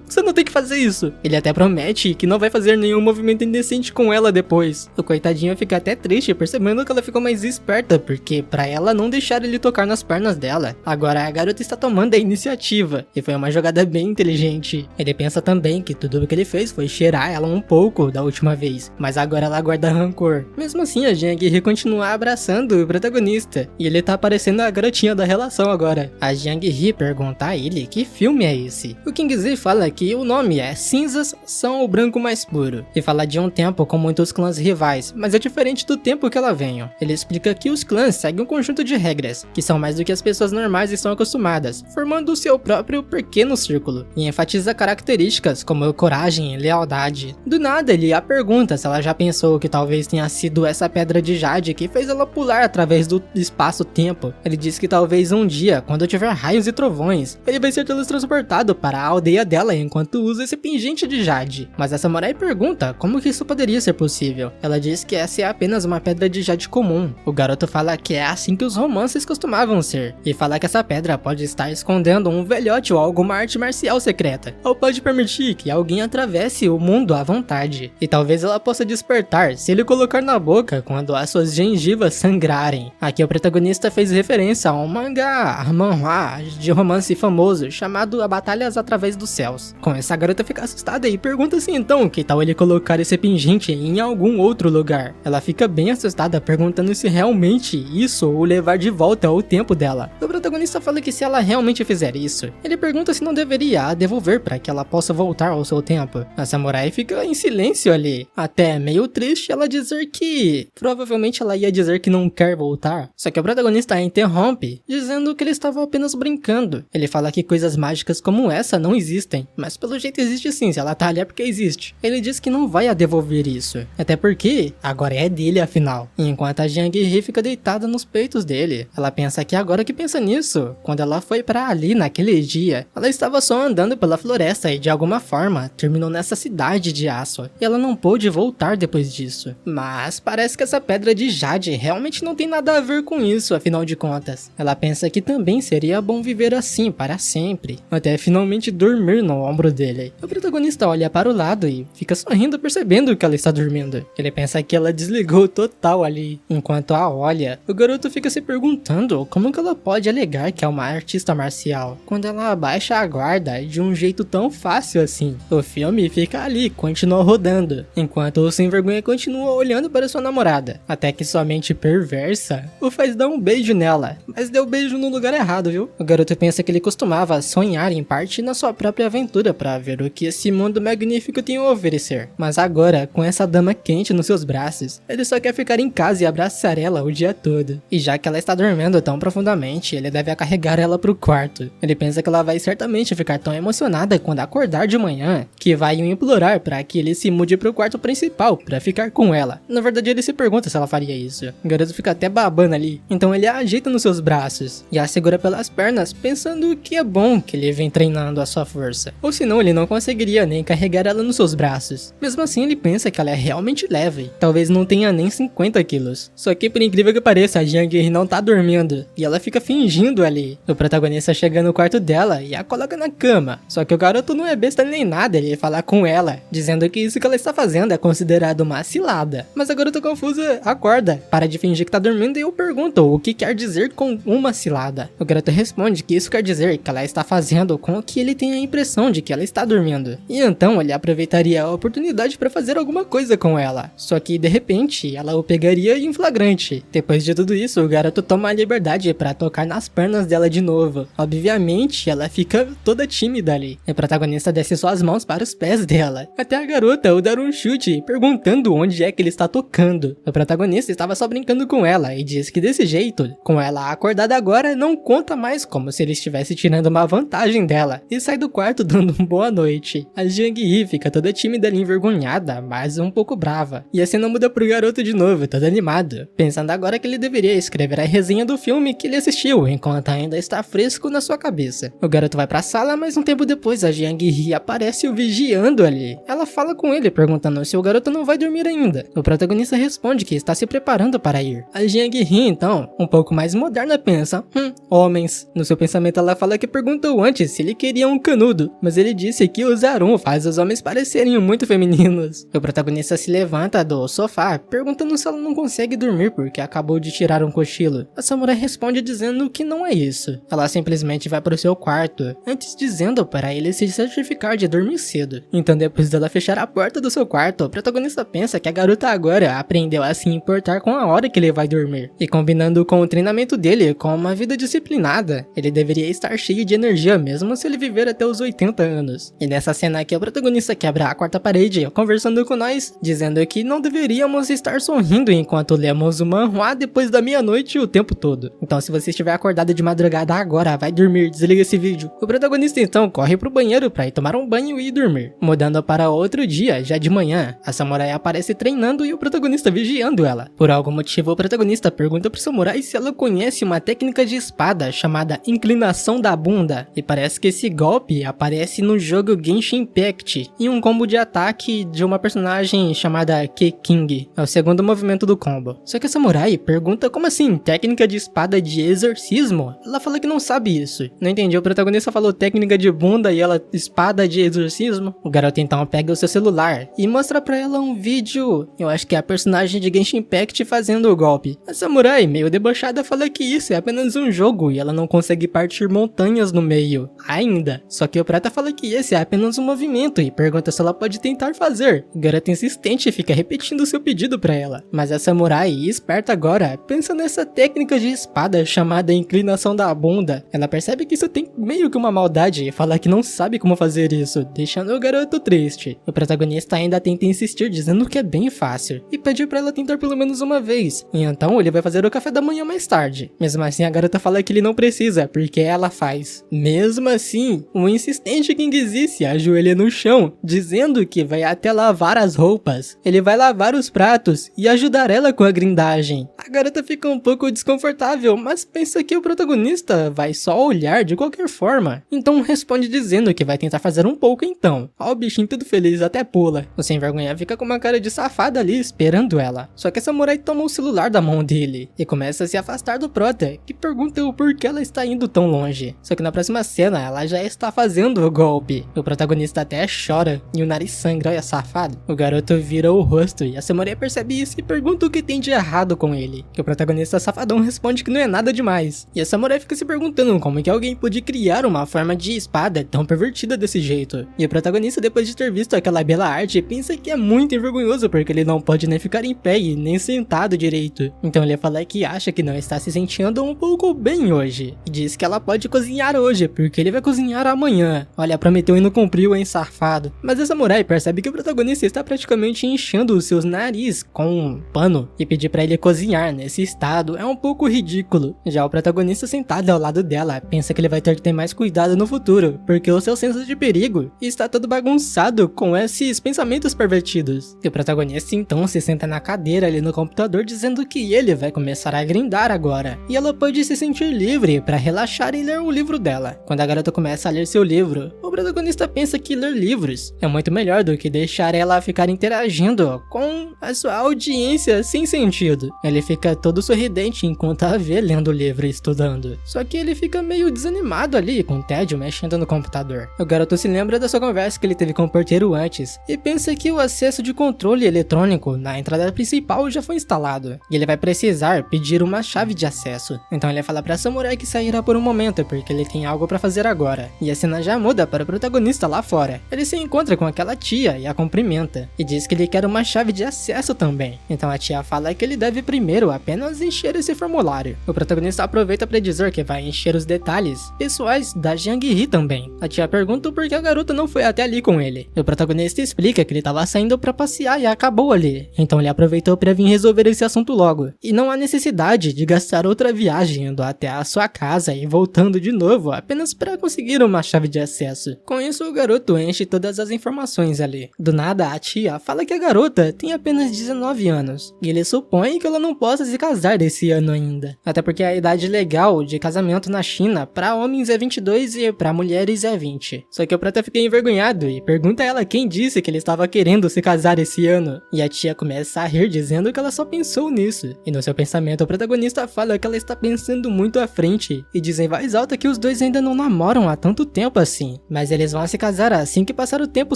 você não tem que fazer isso. Ele até promete que não vai fazer nenhum movimento indecente com ela depois. O coitadinho fica até triste, percebendo que ela ficou mais esperta, porque pra ela não deixar ele tocar nas pernas dela. Agora a garota está tomando a iniciativa, e foi uma jogada bem inteligente. Ele pensa também que tudo o que ele fez foi cheirar ela um pouco da última vez, mas agora ela guarda rancor. Mesmo assim, a Jiang continua abraçando o protagonista, e ele tá parecendo a garotinha da relação agora. A Jiang pergunta a ele que filme é esse. O Kingsley fala que o nome é Cinzas são o branco mais puro, e fala de um tempo com muitos clãs rivais, mas é diferente do tempo que ela veio. Ele explica que os clãs seguem um conjunto de regras, que são mais do que as pessoas normais estão acostumadas, formando o seu próprio pequeno círculo, e enfatiza características como coragem e lealdade. Do nada ele a pergunta se ela já pensou que talvez tenha sido essa pedra de jade que fez ela pular através do espaço-tempo. Ele diz que talvez um dia, quando tiver raios e trovões, ele vai ser teletransportado para a aldeia dela enquanto usa esse pingente de jade. Mas a samurai pergunta como que isso poderia ser possível. Ela diz que essa é apenas uma pedra de jade comum. O garoto fala que é assim que os romances costumavam ser, e fala que essa pedra pode estar escondendo um velhote ou alguma arte marcial secreta, ou pode permitir que alguém atravesse o mundo à vontade, e talvez ela possa despertar se ele colocar na boca quando as suas gengivas sangrarem. Aqui o protagonista fez referência a um manhwa de romance famoso chamado A Batalhas Através dos Céus. Com essa garota fica assustada e pergunta se então que tal ele colocar esse pingente em algum outro lugar. Ela fica bem assustada perguntando se realmente isso o levar de volta ao tempo dela. O protagonista fala que se ela realmente fizer isso, ele pergunta se não deveria a devolver para que ela possa voltar ao seu tempo. A samurai fica em silêncio ali, até meio triste ela dizer que provavelmente ela ia dizer que não quer voltar, só que o protagonista a interrompe, dizendo que ele estava apenas brincando. Ele fala que coisas mágicas como essa não existem, mas pelo jeito existe sim, se ela tá ali é porque existe. Ele diz que não vai a devolver isso, até porque agora é dele afinal. E enquanto a Jiang fica deitada nos peitos dele, ela pensa que agora que pensa nisso, quando ela foi pra ali naquele dia, ela estava só andando pela floresta e de alguma forma terminou nessa cidade de aço, e ela não pôde voltar depois disso. Mas parece que essa pedra de jade realmente não tem nada a ver com isso, afinal de contas. Ela pensa que também seria bom viver assim para sempre, até finalmente dormir no ombro dele. O protagonista olha para o lado e fica sorrindo percebendo que ela está dormindo. Ele pensa que ela desligou total ali. Enquanto a olha, o garoto fica se perguntando como que ela pode alegar que é uma artista marcial, quando ela abaixa a guarda de um jeito tão fácil assim. O filme fica ali, continua rodando, enquanto o sem vergonha continua olhando para sua namorada, até que sua mente perversa o faz dar um beijo nela, mas deu beijo no lugar errado, viu? O garoto pensa que ele costumava sonhar em parte na sua própria aventura para ver o que esse mundo magnífico tem a oferecer, mas agora, com essa dama quente nos seus braços, ele só quer ficar em casa e abraçar ela o dia todo. E já que ela está dormindo tão profundamente, ele deve carregar ela pro quarto. Ele pensa que ela vai certamente ficar tão emocionada quando acordar de manhã, que vai o implorar para que ele se mude pro quarto principal para ficar com ela. Na verdade, ele se pergunta se ela faria isso. O garoto fica até babando ali, então ele a ajeita nos seus braços e a segura pelas pernas, pensando que é bom que ele vem treinando a sua força, ou senão ele não conseguiria nem carregar ela nos seus braços. Mesmo assim, ele pensa que ela é realmente leve, talvez não tenha nem 50 quilos. Só que por incrível que pareça, a Jiang não tá dormindo, e ela fica fingindo ali. O protagonista chega no quarto dela e a coloca na cama, só que o garoto não é besta nem nada, ele fala com ela, dizendo que isso que ela está fazendo é considerado uma cilada. Mas a garota confusa acorda, para de fingir que tá dormindo e eu pergunto o que quer dizer com uma cilada. O garoto responde que isso quer dizer que ela está fazendo com que ele tenha a impressão de que ela está dormindo, e então ele aproveitaria a oportunidade para fazer alguma coisa com ela, só que de repente ela o pegaria em flagrante. Depois de tudo isso, o garoto toma a liberdade para tocar nas pernas dela de novo. Obviamente noite, ela fica toda tímida ali. A protagonista desce suas mãos para os pés dela, até a garota o dar um chute, perguntando onde é que ele está tocando. A protagonista estava só brincando com ela e diz que desse jeito, com ela acordada agora, não conta mais, como se ele estivesse tirando uma vantagem dela, e sai do quarto dando um boa noite. A Jang-hee fica toda tímida ali, envergonhada, mas um pouco brava. E a cena muda pro garoto de novo, todo animado, pensando agora que ele deveria escrever a resenha do filme que ele assistiu, enquanto ainda está fresco na sua cabeça. O garoto vai pra sala, mas um tempo depois a Jang-hee aparece o vigiando ali. Ela fala com ele, perguntando se o garoto não vai dormir ainda. O protagonista responde que está se preparando para ir. A Jang-hee, então, um pouco mais moderna, pensa, homens. No seu pensamento ela fala que perguntou antes se ele queria um canudo, mas ele disse que usar um faz os homens parecerem muito femininos. O protagonista se levanta do sofá, perguntando se ela não consegue dormir porque acabou de tirar um cochilo. A samurai responde dizendo que não é isso. Ela simplesmente vai para o seu quarto, antes dizendo para ele se certificar de dormir cedo. Então depois dela fechar a porta do seu quarto, o protagonista pensa que a garota agora aprendeu a se importar com a hora que ele vai dormir. E combinando com o treinamento dele com uma vida disciplinada, ele deveria estar cheio de energia mesmo se ele viver até os 80 anos. E nessa cena aqui o protagonista quebra a quarta parede, conversando com nós, dizendo que não deveríamos estar sorrindo enquanto lemos o manhwa depois da meia-noite o tempo todo. Então se você estiver acordado de madrugada agora, vai dormir, desliga esse vídeo. O protagonista então corre pro banheiro pra ir tomar um banho e dormir. Mudando para outro dia, já de manhã, a samurai aparece treinando e o protagonista vigiando ela. Por algum motivo o protagonista pergunta pro samurai se ela conhece uma técnica de espada chamada inclinação da bunda. E parece que esse golpe aparece no jogo Genshin Impact, em um combo de ataque de uma personagem chamada Keking. É o segundo movimento do combo. Só que a samurai pergunta como assim, técnica de espada de exorcismo? Ela fala que não sabe isso. Não entendi, o protagonista falou técnica de bunda e ela espada de exorcismo. O garoto então pega o seu celular e mostra pra ela um vídeo, eu acho que é a personagem de Genshin Impact fazendo o golpe. A samurai, meio debochada, fala que isso é apenas um jogo e ela não consegue partir montanhas no meio, ainda. Só que o prata fala que esse é apenas um movimento e pergunta se ela pode tentar fazer. O garoto insistente fica repetindo seu pedido pra ela. Mas a samurai, esperta agora, pensa nessa técnica de espada chamada inclinação da bunda. Ela percebe que isso tem meio que uma maldade e fala que não sabe como fazer isso, deixando o garoto triste. O protagonista ainda tenta insistir, dizendo que é bem fácil, e pede pra ela tentar pelo menos uma vez, e então ele vai fazer o café da manhã mais tarde. Mesmo assim a garota fala que ele não precisa, porque ela faz. Mesmo assim, o insistente Kingzice ajoelha no chão, dizendo que vai até lavar as roupas. Ele vai lavar os pratos e ajudar ela com a grindagem. A garota fica um pouco desconfortável, mas pensa que o protagonista vai só olhar de qualquer forma. Então responde dizendo que vai tentar fazer um pouco então. Ó, o bichinho todo feliz até pula. O sem vergonha fica com uma cara de safada ali esperando ela. Só que a samurai toma o celular da mão dele e começa a se afastar do prota, que pergunta o porquê ela está indo tão longe. Só que na próxima cena ela já está fazendo o golpe. O protagonista até chora e o nariz sangra, olha safado. O garoto vira o rosto e a samurai percebe isso e pergunta o que tem de errado com ele. Que o protagonista safadão responde que não é nada demais. E a samurai fica se perguntando como que alguém pode criar uma forma de espada tão pervertida desse jeito. E o protagonista, depois de ter visto aquela bela arte, pensa que é muito envergonhoso porque ele não pode nem ficar em pé e nem sentado direito. Então ele fala que acha que não está se sentindo um pouco bem hoje. E diz que ela pode cozinhar hoje, porque ele vai cozinhar amanhã. Olha, prometeu e não cumpriu, hein, safado. Mas a samurai percebe que o protagonista está praticamente enchendo os seus nariz com um pano e pedir pra ele cozinhar nesse estado é um pouco ridículo. Já o protagonista sentado ao lado dela pensa que ele vai ter que ter mais cuidado no futuro, porque o seu senso de perigo está todo bagunçado com esses pensamentos pervertidos. E o protagonista então se senta na cadeira ali no computador dizendo que ele vai começar a grindar agora. E ela pode se sentir livre para relaxar e ler o livro dela. Quando a garota começa a ler seu livro, o protagonista pensa que ler livros é muito melhor do que deixar ela ficar interagindo com a sua audiência sem sentido. Ele fica todo sorridente enquanto a vê lendo o livro e estudando. Só que ele fica meio desanimado ali, com tédio, mexendo no computador. O garoto se lembra da sua conversa que ele teve com o porteiro antes e pensa que o acesso de controle eletrônico na entrada principal já foi instalado e ele vai precisar pedir uma chave de acesso. Então ele fala pra samurai que sairá por um momento porque ele tem algo pra fazer agora. E a cena já muda para o protagonista lá fora. Ele se encontra com aquela tia e a cumprimenta, e diz que ele quer uma chave de acesso também. Então a tia fala que ele deve primeiro apenas encher esse formulário. O protagonista aproveita para dizer que vai encher os detalhes pessoais da Jiang-hee também. A tia pergunta por que a garota não foi até ali com ele. E o protagonista explica que ele estava saindo para passear e acabou ali. Então ele aproveitou para vir resolver esse assunto logo. E não há necessidade de gastar outra viagem indo até a sua casa e voltando de novo apenas para conseguir uma chave de acesso. Com isso, o garoto enche todas as informações ali. Do nada, a tia fala que a garota tem apenas 19 anos. E ele supõe que ela não possa se casar desse ano ainda. Até porque a idade legal de casamento na China para homens é 22 e para mulheres é 20. Só que o prata fica envergonhado e pergunta a ela quem disse que ele estava querendo se casar esse ano. E a tia começa a rir dizendo que ela só pensou nisso. E no seu pensamento, o protagonista fala que ela está pensando muito à frente e diz em voz alta que os dois ainda não namoram há tanto tempo assim, mas eles vão se casar assim que passar o tempo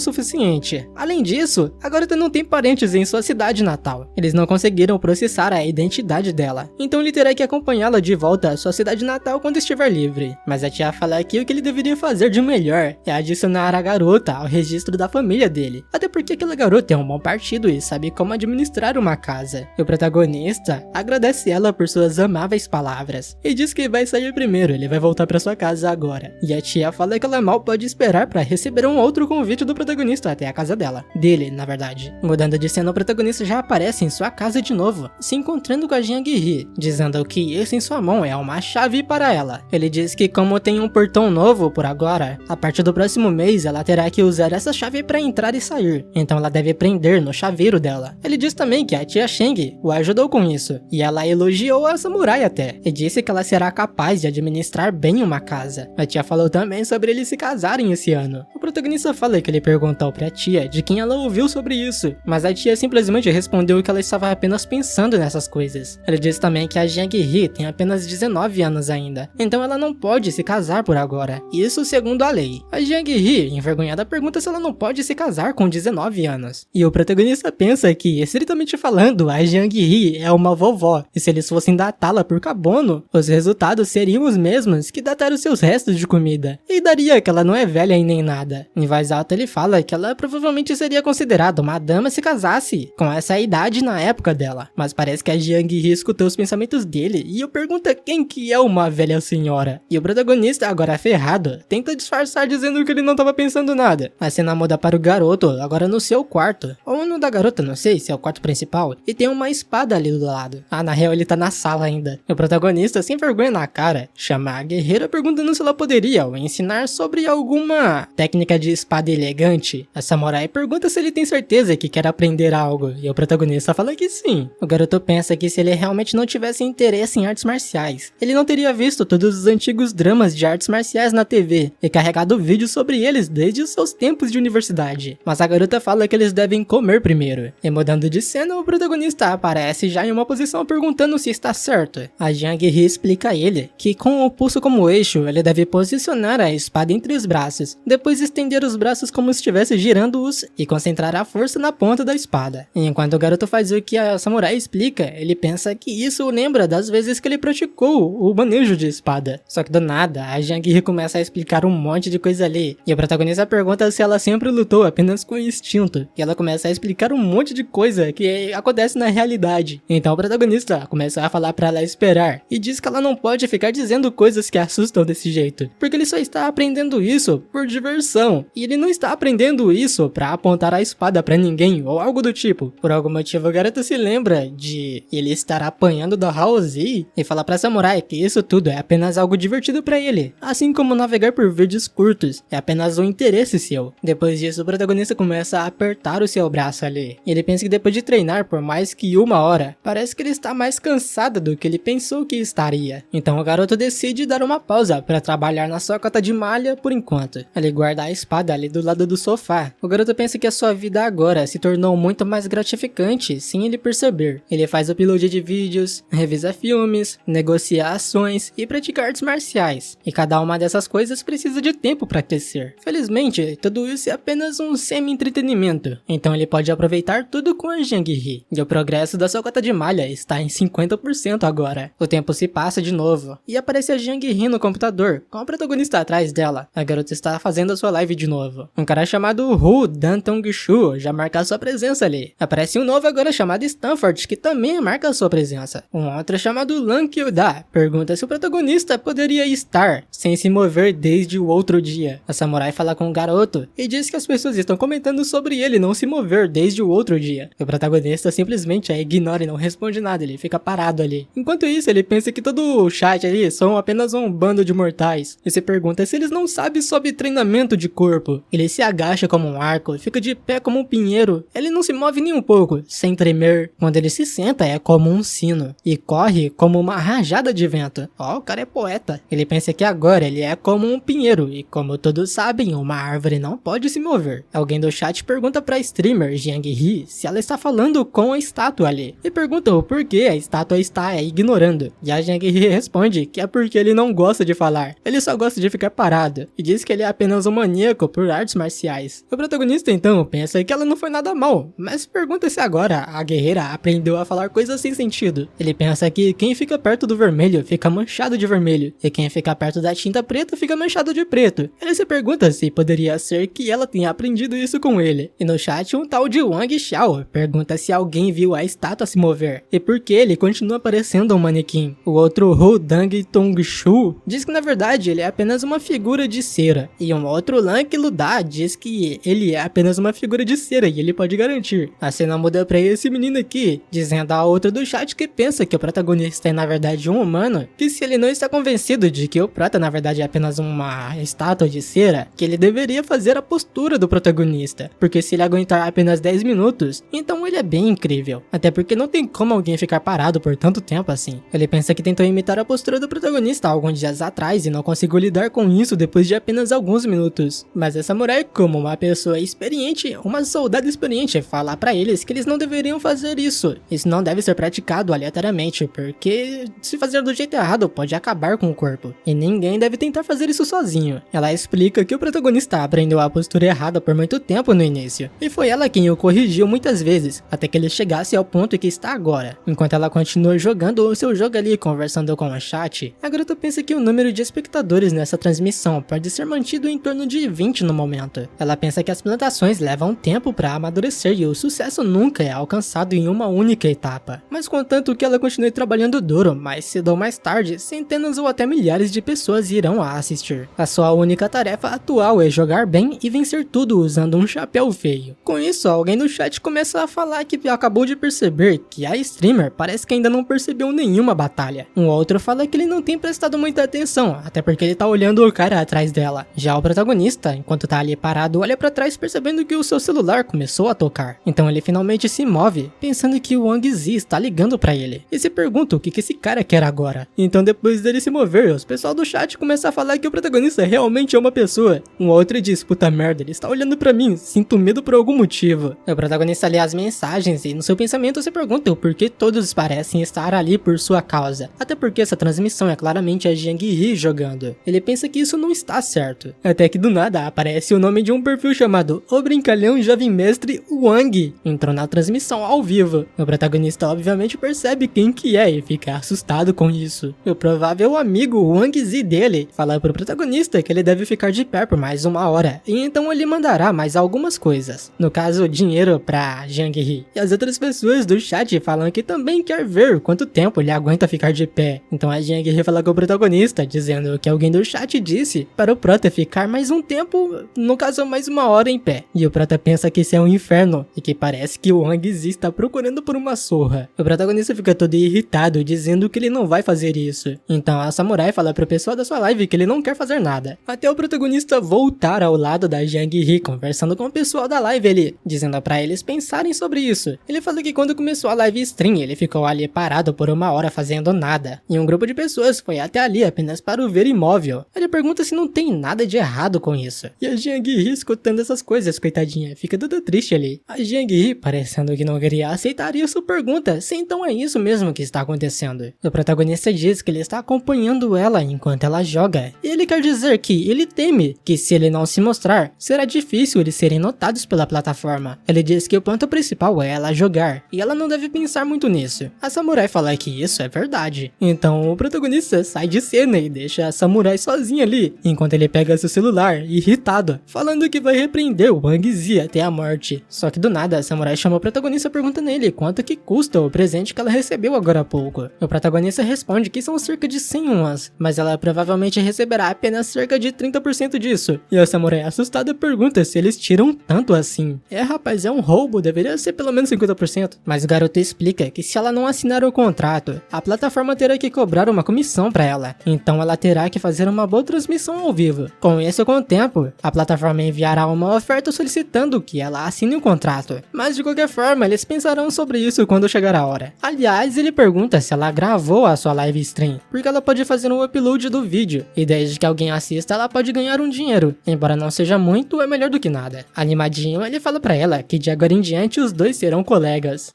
suficiente. Além disso, a garota não tem parentes em sua cidade natal. Eles não conseguiram processar a identidade dela, então ele terá que acompanhá-la de volta à sua cidade natal quando estiver livre. Mas a tia fala que o que ele deveria fazer de melhor é adicionar a garota ao registro da família dele, até porque aquela garota é um bom partido e sabe como administrar uma casa. E o protagonista agradece ela por suas amáveis palavras e diz que vai sair primeiro, ele vai voltar para sua casa agora. E a tia fala que ela mal pode esperar para receber um outro convite do protagonista até a casa dele, na verdade. Mudando de cena, o protagonista já aparece em sua casa de novo, se encontrando com a Jiang-hee, dizendo que isso em sua mão é uma chave para ela. Ele diz que como tem um portão novo por agora, a partir do próximo mês ela terá que usar essa chave para entrar e sair, então ela deve prender no chaveiro dela. Ele diz também que a tia Sheng o ajudou com isso, e ela elogiou a samurai até, e disse que ela será capaz de administrar bem uma casa. A tia falou também sobre eles se casarem esse ano. O protagonista fala que ele perguntou pra tia de quem ela ouviu sobre isso, mas a tia simplesmente respondeu que ela estava apenas pensando nessas coisas. Ele disse também que a Jiang-hee tem apenas 19 anos ainda, então ela não pode se casar por agora, isso segundo a lei. A Jiang-hee, envergonhada, pergunta se ela não pode se casar com 19 anos. E o protagonista pensa que, estritamente falando, a Jiang-hee é uma vovó, e se eles fossem datá-la por carbono, os resultados seriam os mesmos que datar os seus restos de comida, e daria que ela não é velha e nem nada. Em voz alta ele fala que ela provavelmente seria considerada uma dama se casasse com essa idade na época dela, mas parece que a Jiang-hee escutou os pensamentos dele e o pergunta quem que é uma velha senhora. E o protagonista, agora ferrado, tenta disfarçar dizendo que ele não estava pensando nada. A cena muda para o garoto, agora no seu quarto, ou no da garota, não sei se é o quarto principal, e tem uma espada ali do lado. Na real ele tá na sala ainda. O protagonista, sem vergonha na cara, chama a guerreira perguntando se ela poderia o ensinar sobre alguma técnica de espada elegante. A samurai pergunta se ele tem certeza que quer aprender algo, e o protagonista fala que sim. O garoto pensa que se ele realmente não tivesse interesse em artes marciais, ele não teria visto todos os antigos dramas de artes marciais na TV e carregado vídeos sobre eles desde os seus tempos de universidade. Mas a garota fala que eles devem comer primeiro. E mudando de cena, o protagonista aparece já em uma posição perguntando se está certo. A Jiang-hee explica a ele que com o pulso como eixo, ele deve posicionar a espada entre os braços, depois estender os braços como se estivesse girando-os e concentrar a força na ponta da espada. E enquanto o garoto faz o que a samurai explica, ele pensa que isso o lembra das vezes que ele praticou o manejo de espada. Só que do nada, a Jiang-hee começa a explicar um monte de coisa ali, e o protagonista pergunta se ela sempre lutou apenas com instinto, e ela começa a explicar um monte de coisa que acontece na realidade. Então o protagonista começa a falar pra ela esperar, e diz que ela não pode ficar dizendo coisas que assustam desse jeito, porque ele só está aprendendo isso por diversão, e ele não está aprendendo isso pra apontar a espada pra ninguém, ou algo do tipo. Por algum motivo o garoto se lembra de ele estar apanhando da Haozi e fala pra samurai que isso tudo é apenas algo divertido pra ele, assim como navegar por vídeos curtos, é apenas um interesse seu. Depois disso o protagonista começa a apertar o seu braço ali. Ele pensa que depois de treinar por mais que 1 hora, parece que ele está mais cansado do que ele pensou que estaria. Então o garoto decide dar uma pausa para trabalhar na sua cota de malha por enquanto. Ele guarda a espada ali do lado do sofá. O garoto pensa que a sua vida agora se tornou muito mais gratificante sem ele perceber. Ele faz upload de vídeos, revisa filmes, negocia ações e pratica artes marciais. E cada uma dessas coisas precisa de tempo para crescer. Felizmente, tudo isso é apenas um semi-entretenimento. Então ele pode aproveitar tudo com a Jiang-hee. E o progresso da sua cota de malha está em 50% agora. O tempo se passa de novo. E aparece a Jiang-hee no computador, com a protagonista atrás dela. A garota está fazendo a sua live de novo. Um cara chamado Hu Dantong-shu já marca a sua presença ali. Aparece um novo agora chamado Stanford, que também marca a sua presença. Um outro chamado Lan Kyo-da pergunta se o protagonista poderia estar sem se mover desde o outro dia. A samurai fala com o garoto e diz que as pessoas estão comentando sobre ele não se mover desde o outro dia. O protagonista simplesmente a ignora e não responde nada, ele fica parado ali. Enquanto isso, ele pensa que todo o chat ali são apenas um bando de mortais. E se pergunta se eles não sabem sobre treinamento de corpo. Ele se agacha como um arco, fica de pé como um pinheiro. Ele não se move nem um pouco, sem tremer. Quando ele se senta, é como um sino. E corre como uma rajada de vento. Ó, o cara é poeta. Ele pensa que agora ele é como um pinheiro. E como todos sabem, uma árvore não pode se mover. Alguém do chat pergunta pra streamer Jiang Hee se ela está falando com a estátua ali. E pergunta o porquê a estátua está ignorando. E a Jiang Hee responde que é porque ele não gosta de falar. Ele só gosta de ficar parado. E diz que ele é apenas um maníaco por artes marciais. O protagonista então pensa que ela não foi nada mal. Mas pergunta se agora a guerreira aprendeu a falar coisas sem sentido. Ele pensa que quem fica perto do vermelho fica manchado de vermelho. E quem fica perto da tinta preta fica manchado de preto. Ele se pergunta se poderia ser que ela tenha aprendido isso com ele. E no chat um tal de Wang Xiao pergunta se alguém viu a estátua se mover. E por que ele continua parecendo um manequim. O outro Hu Dantong-shu diz que na verdade ele é apenas uma figura de cera. E um outro Lan Kyo-da diz que ele é apenas uma figura de cera e ele pode garantir. A cena muda pra esse menino aqui, dizendo a outra do chat que pensa que o protagonista é na verdade um humano, que se ele não está convencido de que o prota na verdade é apenas uma estátua de cera, que ele deveria fazer a postura do protagonista, porque se ele aguentar apenas 10 minutos, então ele é bem incrível. Até porque não tem como alguém ficar parado por tanto tempo assim. Ele pensa que tentou imitar a postura do protagonista alguns dias atrás e não conseguiu lidar com isso depois de apenas alguns minutos. Mas a samurai, como uma pessoa experiente, uma soldada experiente, fala pra eles que eles não deveriam fazer isso. Isso não deve ser praticado aleatoriamente, porque se fazer do jeito errado pode acabar com o corpo. E ninguém deve tentar fazer isso sozinho. Ela explica que o protagonista aprendeu a postura errada por muito tempo no início, e foi ela quem o corrigiu muitas vezes, até que ele chegasse ao ponto que está agora. Enquanto ela continua jogando o seu jogo ali, conversando com o chat, a garota pensa que o número de espectadores nessa transmissão pode ser mantido em torno de 20 no momento. Ela pensa que as plantações levam tempo para amadurecer e o sucesso nunca é alcançado em uma única etapa. Mas contanto que ela continue trabalhando duro, mais cedo ou mais tarde, centenas ou até milhares de pessoas irão a assistir. A sua única tarefa atual é jogar bem e vencer tudo usando um chapéu feio. Com isso, alguém no chat começa a falar que acabou de perceber que a streamer parece que ainda não percebeu nenhuma batalha. Um outro fala que ele não tem prestado muita atenção, até porque ele tá olhando o cara atrás dela. Já o protagonista, enquanto tá ali parado, olha pra trás percebendo que o seu celular começou a tocar. Então ele finalmente se move, pensando que o Wang Zi está ligando pra ele. E se pergunta o que esse cara quer agora. Então depois dele se mover, os pessoal do chat começa a falar que o protagonista realmente é uma pessoa. Um outro diz, puta merda, ele está olhando pra mim, sinto medo por algum motivo. O protagonista lê as mensagens e no seu pensamento se pergunta o porquê todos parecem estar ali por sua causa. Até porque essa transmissão é claramente a Jiang Hee jogando. Ele pensa que isso não está certo. Até que do nada aparece o nome de um perfil chamado O Brincalhão Jovem Mestre Wang. Entrou na transmissão ao vivo. O protagonista obviamente percebe quem que é e fica assustado com isso. O provável amigo Wang Zi dele fala pro protagonista que ele deve ficar de pé por mais uma hora. E então ele mandará mais algumas coisas. No caso, dinheiro pra Jiang Hee. E as outras pessoas do chat falam que também quer ver quanto tempo ele aguenta ficar de pé. Então a Jiang Hee fala com o protagonista, dizendo que alguém do chat disse para o prota ficar mais um tempo, no caso mais uma hora em pé. E o prota pensa que isso é um inferno, e que parece que o Wang Zi está procurando por uma surra. O protagonista fica todo irritado, dizendo que ele não vai fazer isso. Então a samurai fala pro pessoal da sua live que ele não quer fazer nada. Até o protagonista voltar ao lado da Jiang Hee, conversando com o pessoal da live ali, dizendo pra eles pensarem sobre isso. Ele fala que quando começou a live stream, ele ficou ali parado por uma hora fazendo nada. E um grupo de pessoas foi até ali apenas para o ver imóvel. Ele pergunta se não tem nada de errado com isso. E a Jiang Hee escutando essas coisas, coitadinha, fica toda triste ali. A Jiang Hee, parecendo que não queria aceitar isso, pergunta se então é isso mesmo que está acontecendo. O protagonista diz que ele está acompanhando ela enquanto ela joga. E ele quer dizer que ele teme que se ele não se mostrar, será difícil eles serem notados pela plataforma. Ele diz que o ponto principal é ela jogar, e ela não deve pensar muito nisso. A samurai fala que isso é verdade. Então o protagonista sai de cena e deixa a samurai sozinha ali, enquanto ele pega pega seu celular, irritado, falando que vai repreender o Wang Zi até a morte. Só que do nada, a samurai chama o protagonista e pergunta nele quanto que custa o presente que ela recebeu agora há pouco. O protagonista responde que são cerca de 100 yuans, mas ela provavelmente receberá apenas cerca de 30% disso. E a samurai assustada pergunta se eles tiram tanto assim. Rapaz, é um roubo, deveria ser pelo menos 50%. Mas o garoto explica que se ela não assinar o contrato, a plataforma terá que cobrar uma comissão pra ela. Então ela terá que fazer uma boa transmissão ao vivo. Com isso, com o tempo, a plataforma enviará uma oferta solicitando que ela assine o contrato. Mas de qualquer forma, eles pensarão sobre isso quando chegar a hora. Aliás, ele pergunta se ela gravou a sua live stream, porque ela pode fazer um upload do vídeo, e desde que alguém assista, ela pode ganhar um dinheiro. Embora não seja muito, é melhor do que nada. Animadinho, ele fala pra ela que de agora em diante os dois serão colegas.